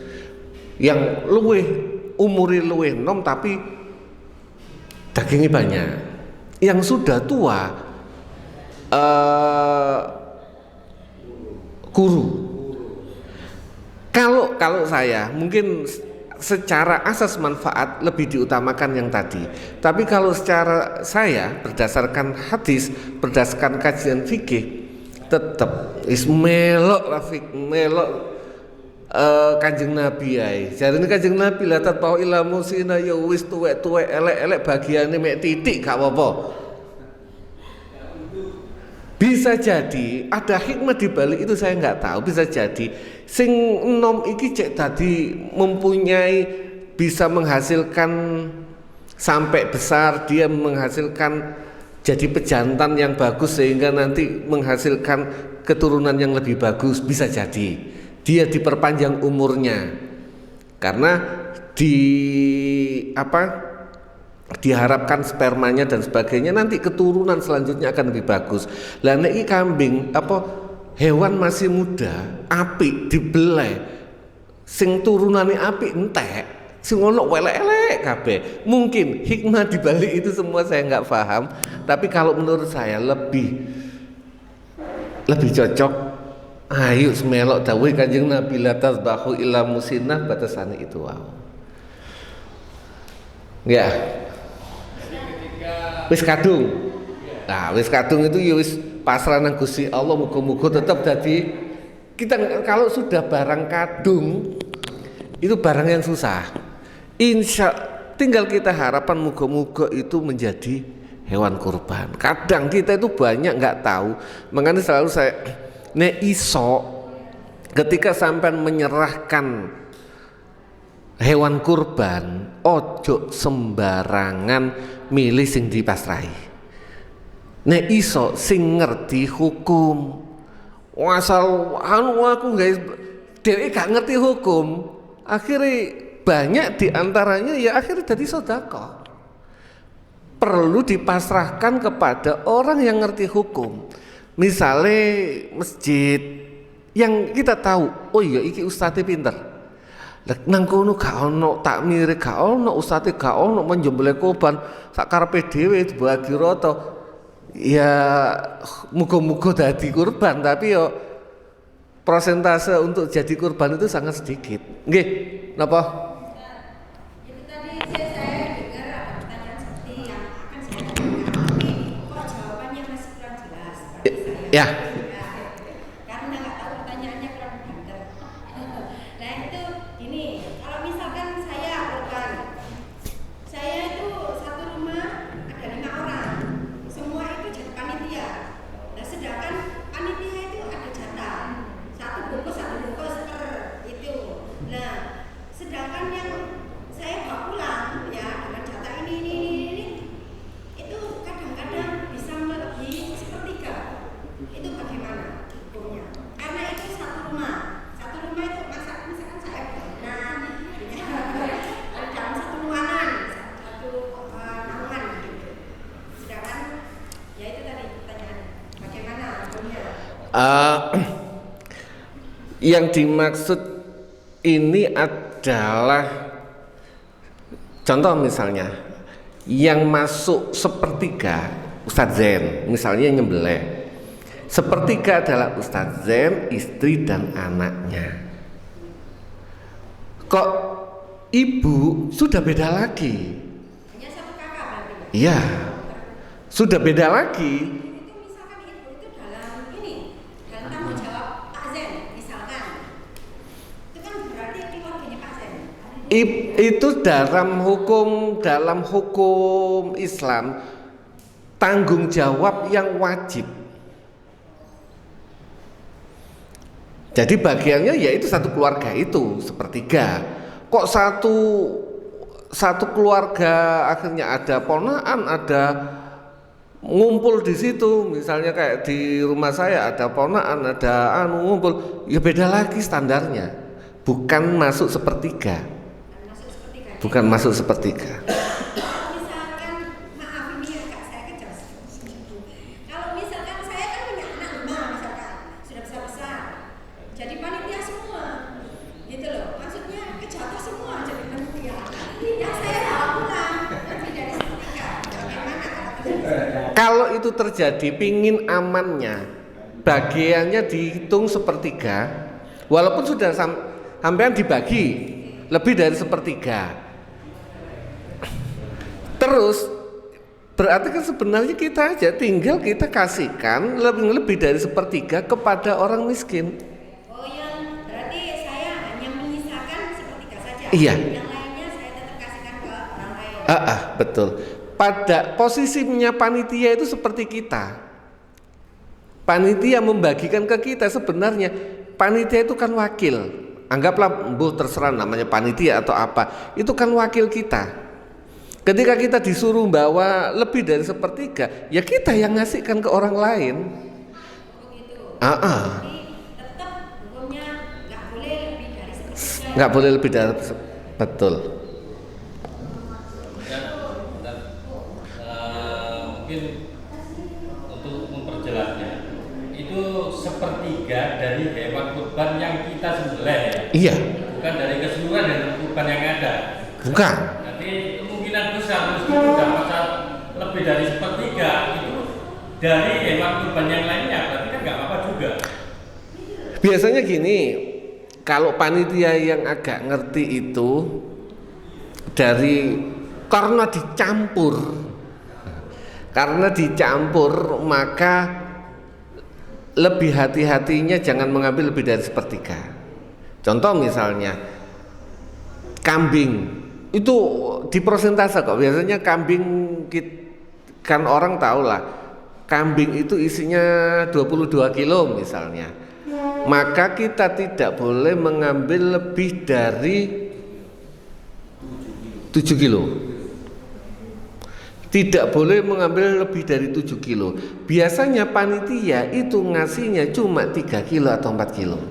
Yang umuri luwih nom tapi dagingnya banyak. Yang sudah tua guru. Kalau saya mungkin secara asas manfaat lebih diutamakan yang tadi. Tapi kalau secara saya berdasarkan hadis, berdasarkan kajian fikih, tetap melok Kanjeng Nabi ae. Jarine Kanjeng Nabi la tatau ila musina ya wis tuwek-tuwek elek-elek bagiane mek titik gak apa-apa. Bisa jadi ada hikmah di balik itu, saya nggak tahu. Bisa jadi sing enom iki cek tadi mempunyai, bisa menghasilkan sampai besar, dia menghasilkan jadi pejantan yang bagus sehingga nanti menghasilkan keturunan yang lebih bagus. Bisa jadi dia diperpanjang umurnya karena diharapkan spermanya dan sebagainya nanti keturunan selanjutnya akan lebih bagus. Lah nek iki kambing hewan masih muda, apik dibeleh, sing turunane apik entek, sing ono welek-elek kabeh. Mungkin hikmah di balik itu semua saya nggak paham, tapi kalau menurut saya lebih cocok ayo semelok dawuh Kanjeng Nabi la tasbahu illa musinnah, batasane itu wow. Ya. Wis kadung. Nah, wis kadung itu ya wis pasrah nang Gusti Allah, muga-muga tetap jadi kita. Kalau sudah barang kadung itu barang yang susah. Tinggal kita harapan muga-muga itu menjadi hewan kurban. Kadang kita itu banyak nggak tahu. Makanya selalu saya nek iso ketika sampean menyerahkan hewan kurban, ojo sembarangan milih sing dipasrahi. Nek iso sing ngerti hukum. Asal aku guys, dhewe gak ngerti hukum, akhirnya banyak diantaranya ya akhirnya jadi sedekah. Perlu dipasrahkan kepada orang yang ngerti hukum. Misalnya masjid yang kita tahu, oh iya iki ustadze pinter. Nang kono gak ono takmire, gak ono ustadze, gak ono menjembelih korban, sak karepe dhewe dibagi rata. Ya muga-muga dadi kurban, tapi yo persentase untuk jadi kurban itu sangat sedikit. Nggih, napa? Itu tadi saya dengar ada pertanyaan seperti yang akan saya tanyakan, tapi kok jawabannya masih kurang jelas bagi saya. Ya. Karena nggak tahu pertanyaannya kurang pinter. Nah itu gini, kalau misalkan saya korban, saya itu satu rumah ada 5 orang, semua itu jadi panitia. Nah sedangkan panitia itu ada jatah. Yang dimaksud ini adalah contoh misalnya yang masuk sepertiga Ustadz Zen, misalnya nyembelih. Sepertiga adalah Ustadz Zen, istri dan anaknya. Kok ibu sudah beda lagi? Hanya satu kakak berarti. Iya, sudah beda lagi. Itu misalkan ibu itu dalam tanggung jawab Pak Zen misalkan. Itu kan berarti keluarganya Pak Zen. Itu dalam hukum Islam tanggung jawab yang wajib. Jadi bagiannya yaitu satu keluarga itu sepertiga. Kok satu keluarga akhirnya ada ponakan, ada ngumpul di situ, misalnya kayak di rumah saya ada ponakan, ada ngumpul, ya beda lagi standarnya. Bukan masuk sepertiga. Bukan masuk sepertiga. Kalau misalkan, maaf ini agak saya kejam. Kalau misalkan saya kan punya anak 5 misalkan, sudah besar-besar. Jadi panitia semua. Gitu loh. Maksudnya kejatuh semua jadi panitia. Ya saya bawa pulang. Lebih dari sepertiga. Bagaimana Kalau itu terjadi, pingin amannya, bagiannya dihitung sepertiga, walaupun sudah sampean dibagi lebih dari sepertiga. Terus berarti kan sebenarnya kita aja tinggal kita kasihkan lebih dari sepertiga kepada orang miskin. Oh yang berarti saya hanya menyisakan sepertiga saja. Iya. Yang lainnya saya tetap kasihkan ke orang lain. Betul. Pada posisinya panitia itu seperti kita. Panitia membagikan ke kita, sebenarnya panitia itu kan wakil. Anggaplah terserah namanya panitia atau apa, itu kan wakil kita. Ketika kita disuruh bawa lebih dari sepertiga, ya kita yang ngasihkan ke orang lain. Jadi tetap hukumnya nggak boleh lebih dari sepertiga. Nggak boleh lebih dari betul. Mungkin untuk memperjelasnya, itu sepertiga dari hewan kurban yang kita sembelih ya? Iya. Bukan dari keseluruhan hewan kurban yang ada. Bukan. Nanti kemungkinan besar meskipun dapat lebih dari sepertiga itu dari hewan kurban yang lainnya, berarti kan nggak apa-apa juga. Biasanya gini, kalau panitia yang agak ngerti itu karena dicampur maka lebih hati-hatinya jangan mengambil lebih dari sepertiga. Contoh misalnya kambing itu diprosentase kok. Biasanya kambing kan orang tahu lah, kambing itu isinya 22 kilo misalnya. Maka kita tidak boleh mengambil lebih dari 7 kilo. Tidak boleh mengambil lebih dari 7 kilo. Biasanya panitia itu ngasihnya cuma 3 kilo atau 4 kilo.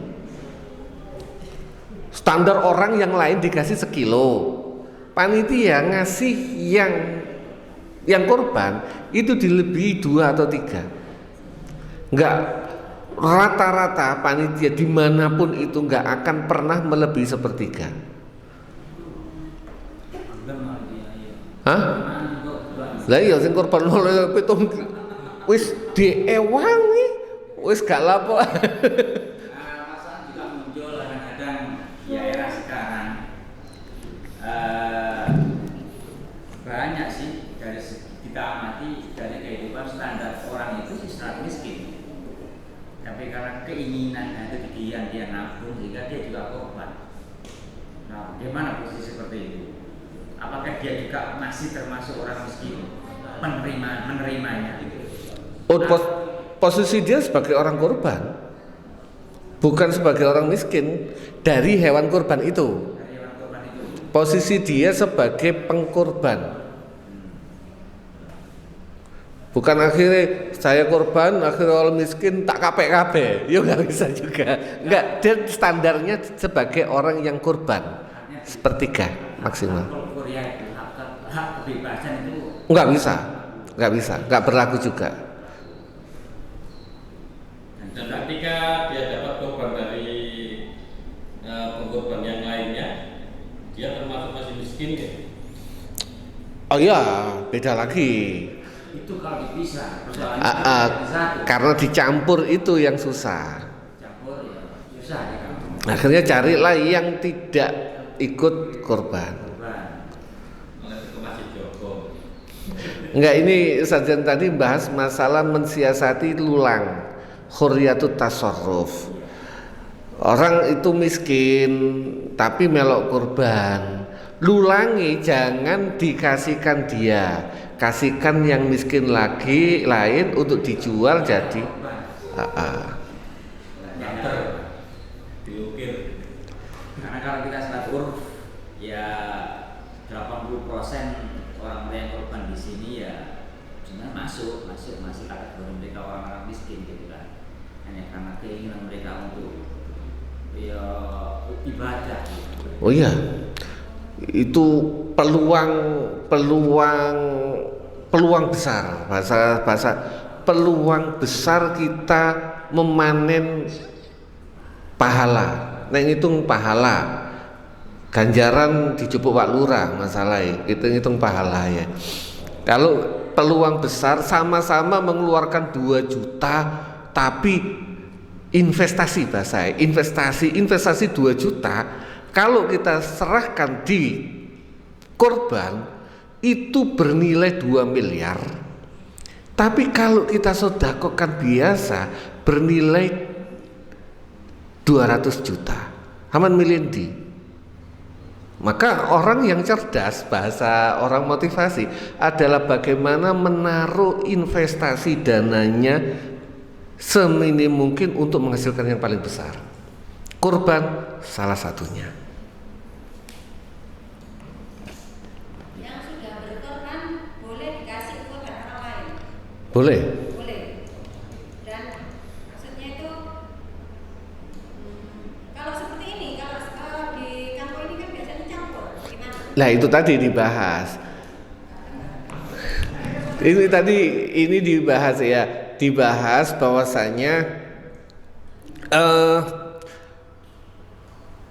Standar orang yang lain dikasih sekilo. Panitia ngasih yang korban itu dilebihi 2 atau 3. Enggak, rata-rata panitia dimanapun itu enggak akan pernah melebihi sepertiga. Hah? Lah iya sing korban oleh pitung wis diewangi, wis gak lapo. Masalah juga muncul kadang-kadang ya era sekarang banyak sih dari kita amati dari kehidupan standar orang itu sih sangat miskin. Tapi karena keinginan itu dia nabung sehingga dia juga korban. Nah, bagaimana posisi seperti itu? Apakah dia juga masih termasuk orang miskin menerimanya? Posisi dia sebagai orang korban, bukan sebagai orang miskin dari hewan korban itu. Posisi dia sebagai pengkorban. Bukan akhirnya saya korban, akhirnya orang miskin tak KPKB. Ya nggak bisa juga. Nggak, dia standarnya sebagai orang yang korban. Sepertiga maksimal. Hak kebebasan itu nggak bisa, nggak berlaku juga. Dan berarti Dia termasuk masih miskin ya. Oh iya, beda lagi. Itu kalau dipisah persoalannya jadi satu. Karena dicampur itu yang susah. Campur ya susah ya kan. Akhirnya carilah yang tidak ikut korban. Oleh itu masih Joko. Enggak, ini sajian tadi bahas masalah mensiasati lulang, khurriyatut tasarruf. Orang itu miskin tapi melok korban. Lulangi, jangan dikasihkan dia, kasihkan yang miskin lagi lain untuk dijual jadi Nanter diukir. Karena kalau kita selat urf ya 80% orang yang korban di sini ya sebenarnya masih kategori mereka orang-orang miskin gitu kan. Hanya karena keinginan mereka untuk ya ibadah gitu. Oh iya, itu peluang besar, bahasa peluang besar kita memanen pahala. Nah, ngitung pahala, ganjaran dijupuk Pak Lurah masalahnya, kita ngitung pahala ya. Kalau peluang besar sama-sama mengeluarkan 2 juta tapi investasi bahasa investasi 2 juta kalau kita serahkan di korban itu bernilai 2 miliar. Tapi kalau kita sedekahkan biasa bernilai 200 juta. Haman milindi. Maka orang yang cerdas, bahasa orang motivasi adalah bagaimana menaruh investasi dananya seminim mungkin untuk menghasilkan yang paling besar. Kurban salah satunya. Yang sudah berkorban boleh dikasih korban orang lain. Boleh. Boleh. Dan maksudnya itu kalau seperti ini, kalau di kampung ini kan biasanya campur. Gimana? Nah, itu tadi dibahas. Ini dibahas ya, dibahas bahwasanya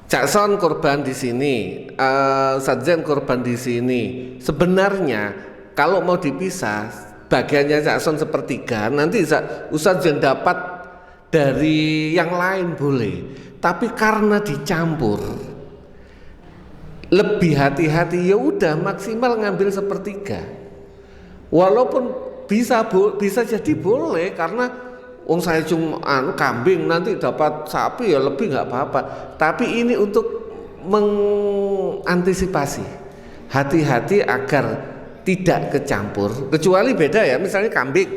Cakson korban di sini, Sajen korban di sini. Sebenarnya kalau mau dipisah, bagiannya Cakson sepertiga, nanti Ustadz yang dapat dari yang lain boleh. Tapi karena dicampur, lebih hati-hati, ya udah maksimal ngambil sepertiga. Walaupun bisa jadi boleh karena saya cuma kambing nanti dapat sapi ya lebih nggak apa-apa. Tapi ini untuk mengantisipasi, hati-hati agar tidak kecampur. Kecuali beda ya, misalnya kambing.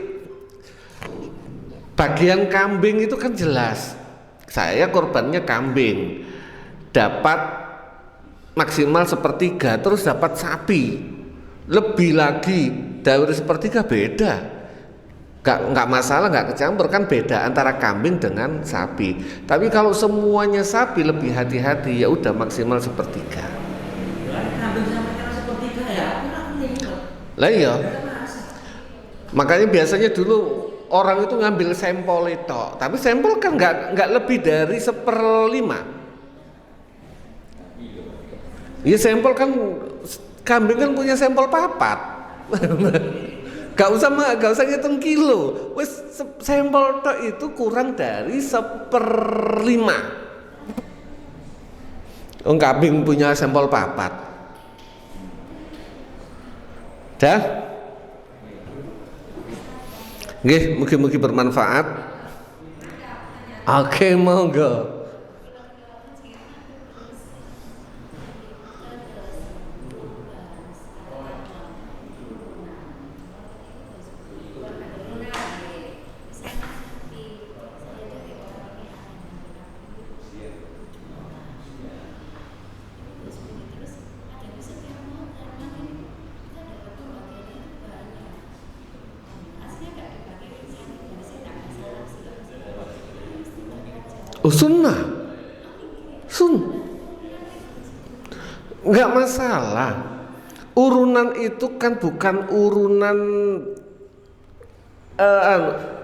Bagian kambing itu kan jelas. Saya korbannya kambing, dapat maksimal sepertiga, terus dapat sapi lebih lagi dari sepertiga, beda. Nggak masalah, nggak kecampur, kan beda antara kambing dengan sapi. Tapi kalau semuanya sapi lebih hati-hati, ya udah maksimal sepertiga. Kambing sama ikan sepertiga ya, Lah iya. Makanya biasanya dulu orang itu ngambil sampel itu, tapi sampel kan nggak lebih dari 1/5. Ya sampel kan kambing kan punya sampel papat. Gak usah ngitung kilo. Wes sampel tok itu kurang dari 1/5. Kambing punya sampel papat. Dah? Nggih, mugi-mugi bermanfaat. Oke, monggo. Oh, sunnah, nggak masalah. Urunan itu kan bukan urunan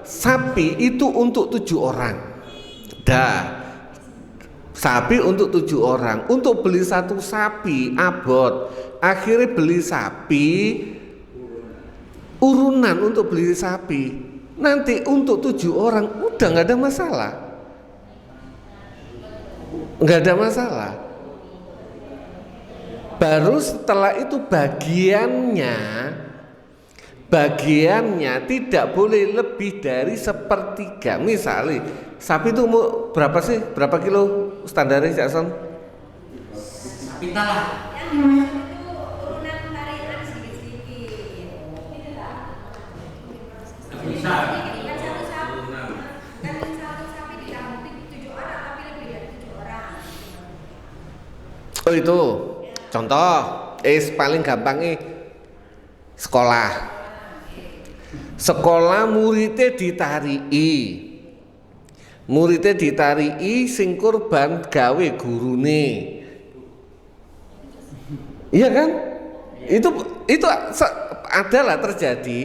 sapi itu untuk 7 orang. Dah, Sapi untuk 7 orang. Untuk beli satu sapi abot, akhirnya beli sapi urunan untuk beli sapi. Nanti untuk 7 orang udah nggak ada masalah. Nggak ada masalah. Baru setelah itu bagiannya tidak boleh lebih dari 1/3. Misalnya sapi itu mau berapa sih? Berapa kilo standarnya Jackson? Sapi lah. Yang dimaksud itu urunan tarian sedikit-sedikit. Bisa. Kan satu sapi ditambah 7 orang tapi lebih dari 7 orang. Oh itu contoh paling gampangnya sekolah muridnya ditarii sing kurban gawe gurune, iya kan? Itu adalah terjadi.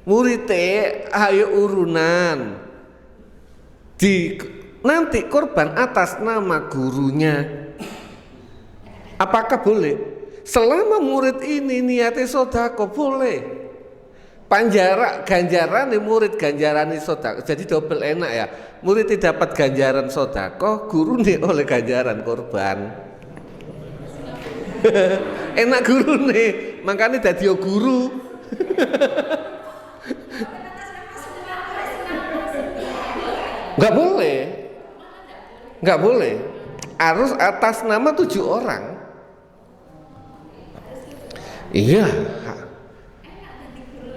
Muridnya ayo urunan nanti kurban atas nama gurunya. Apakah boleh? Selama murid ini niatnya sodako boleh. Ganjaran nih murid ganjaran nih sodako. Jadi double enak ya. Murid dapat ganjaran sodako, guru nih oleh ganjaran korban. Enak guru nih, makanya dadi guru. Nggak boleh. Harus atas nama 7 orang. Iya.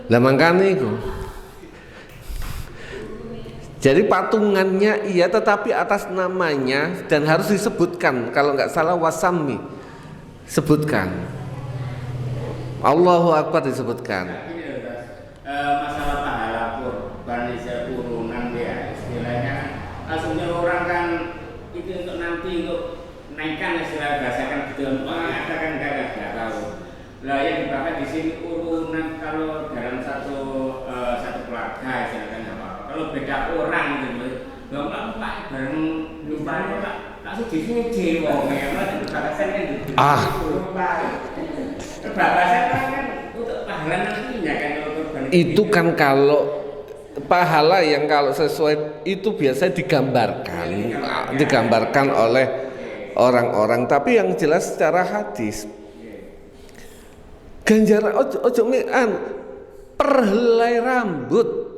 Lah makanya itu. Jadi patungannya iya, tetapi atas namanya dan harus disebutkan. Kalau nggak salah wasami, sebutkan. Allahu Akbar disebutkan. Masalah pahala kurban urunan dia istilahnya asumsi orang kan itu untuk nanti untuk naikkan istilah bahasakan gitu, ada kan nggak tahu. Lah yang dibakar di sini urunan kalau dalam satu keluarga istilahnya nggak apa-apa. Kalau beda orang gitu, bapak bareng lupa langsung di sini wong ya, bahasan kan gitu. Bahasan kan untuk pahala nantinya kan kalau kurban itu kan kalau pahala yang kalau sesuai itu biasa digambarkan oleh orang-orang, tapi yang jelas secara hadis ganjaran ojo perhelai rambut,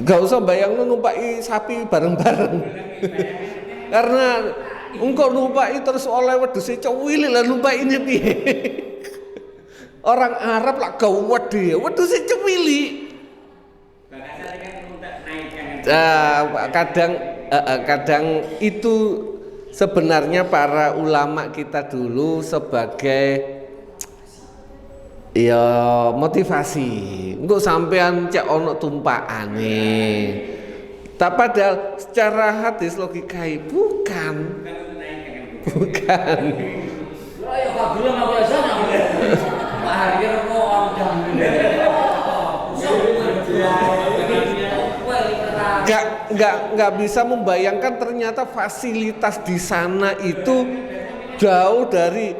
gak usah bayang numpai sapi bareng-bareng karena engkau numpai terus oleh wedhus cewili lah numpai ini piye. Orang Arab lah gawat dia, wedhus cewili. Kadang itu sebenarnya para ulama kita dulu sebagai ya motivasi engko sampean cek ono tumpakane. Tak padahal secara hadis logikai bukan. Oh ya Pak belum aku sana. Pak Haryo kok nggak bisa membayangkan ternyata fasilitas di sana itu jauh dari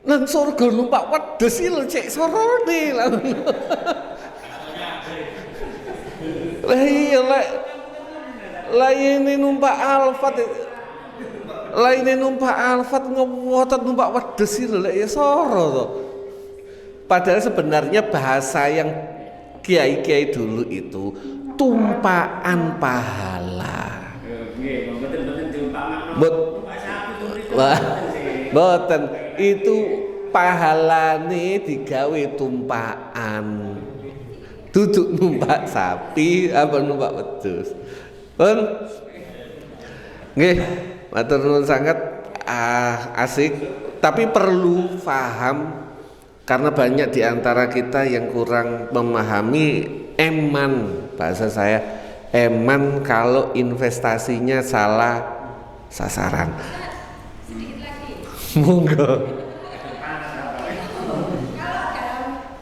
nang surga numpak wedhus lho cek sorone lah. Lah iya lah ini numpak Alphard ngewotot numpak wedhus lho lek ya soro to. Padahal sebenarnya bahasa yang kiai-kiai dulu itu tumpaan pahala. Boten itu pahalane digawe tumpaan. Duduk numpak sapi apa numpak wedhus. Pun nggih, matur nuwun sangat asik, tapi perlu paham karena banyak di antara kita yang kurang memahami bahasa saya kalau investasinya salah sasaran. Sedikit lagi. Monggo. Kalau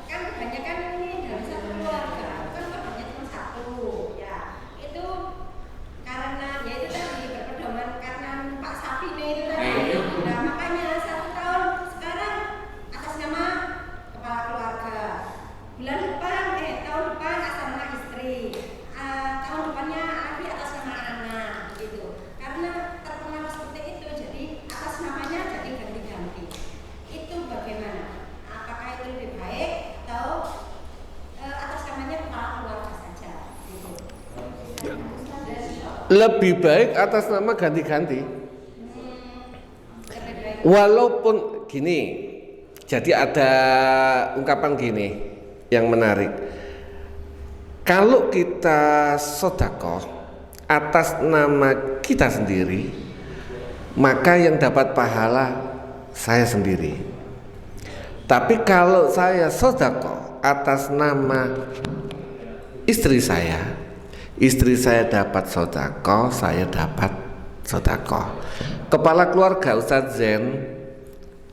kan kebanyakan ini dari satu keluarga, kan korbannya cuma satu, ya. Itu karena Lebih baik atas nama ganti-ganti. Walaupun gini, jadi ada ungkapan gini yang menarik. Kalau kita sedekah atas nama kita sendiri, maka yang dapat pahala saya sendiri. Tapi kalau saya sedekah atas nama istri saya dapat sedekah, saya dapat sedekah. Kepala keluarga Ustadz Zen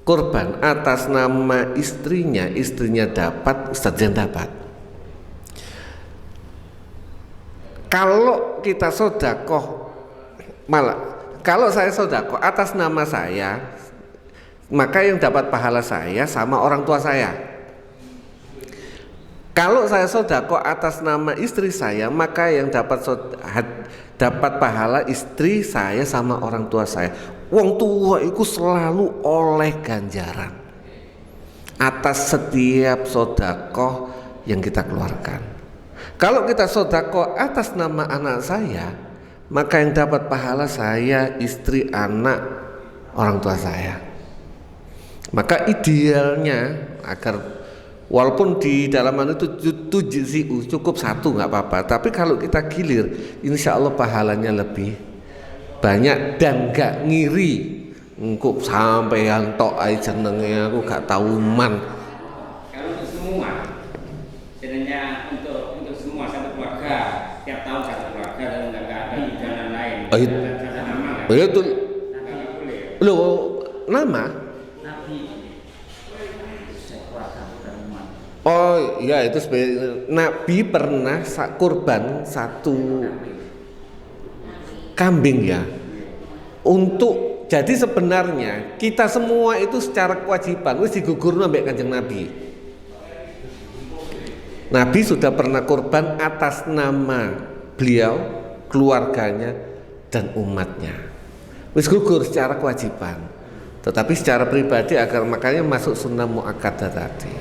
kurban atas nama istrinya dapat, Ustadz Zen dapat. Kalau kita sedekah, malah kalau saya sedekah atas nama saya, maka yang dapat pahala saya sama orang tua saya. Kalau saya sedekah atas nama istri saya, maka yang dapat pahala istri saya sama orang tua saya. Wong tua itu selalu oleh ganjaran atas setiap sedekah yang kita keluarkan. Kalau kita sedekah atas nama anak saya, maka yang dapat pahala saya, istri, anak, orang tua saya. Maka idealnya agar walaupun di dalaman itu 7 cukup 1 nggak apa-apa, tapi kalau kita gilir, insya Allah pahalanya lebih banyak dan nggak ngiri. Engkau sampai yang tok aja jenenge aku gak tahu man. Kalau untuk semua, sebenarnya untuk semua satu keluarga, tiap tahun satu keluarga dan nggak ada jalan lain. Ada nama nggak? Itu Nggak boleh. loh nama. Oh iya, itu Nabi pernah kurban 1 kambing ya. Jadi sebenarnya kita semua itu secara kewajiban wis digugurno mbek Kanjeng Nabi. Nabi sudah pernah kurban atas nama beliau, keluarganya dan umatnya. Wis gugur secara kewajiban. Tetapi secara pribadi agar makanya masuk sunnah muakkadah tadi.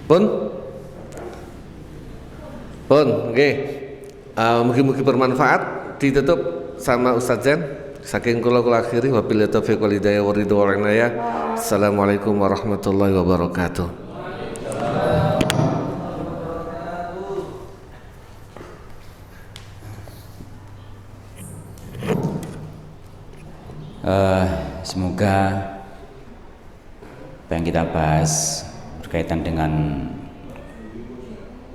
Pun, oke. Mugi-mugi bermanfaat. Ditutup sama Ustadz Zen. Saking kula akhiri wabillahi taufiq wal hidayah wa ridho wal inayah. Assalamualaikum warahmatullahi wabarakatuh. Semoga apa yang kita bahas berkaitan dengan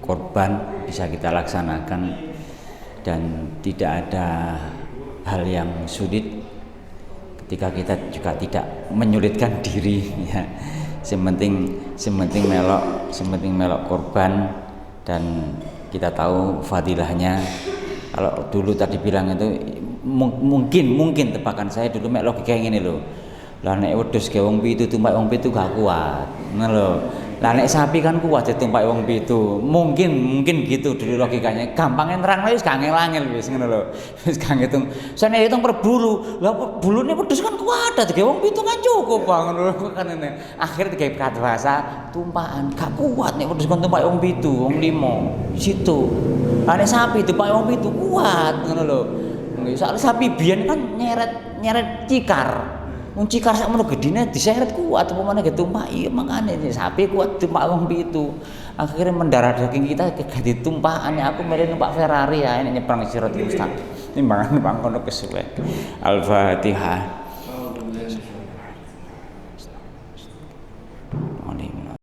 korban bisa kita laksanakan dan tidak ada hal yang sulit ketika kita juga tidak menyulitkan diri ya. Sementing melok korban dan kita tahu fadilahnya. Kalau dulu tadi bilang itu mungkin tebakan saya dulu mek logika ngene lho. Lah nek wedhus ge wong pitu tumpak wong pitu gak kuat. Ngono lho. Lah nek sapi kan kuat ditumpak wong pitu. Mungkin gitu dulu logikanya. Gampangnya nerang wis gak angel-angel wis ngono lho. Wis gak ngitung. Sane hitung per bulu. Lah bulune wedhus kan kuat digawe wong pitu kan cukup ngono lho kan ngene. Akhire digawe kadwasa tumpakan gak kuat nek wedhus kon tumpak wong pitu, wong 5. Situ. Lah nek sapi tumpak wong pitu kuat ngono lho. Soalnya sapi biyen kan nyeret cikar. Wong cikar sak mono gedine diseret kuat apa meneh ditumpaki makane sapi kuat tumpak wong pitu. Akhirnya mendarah daging kita ganti tumpakan. Aku milih numpak Ferrari ya ini nyebrang Siratal Mustaqim. Timbangan kono kesuwen. Al-Fatihah.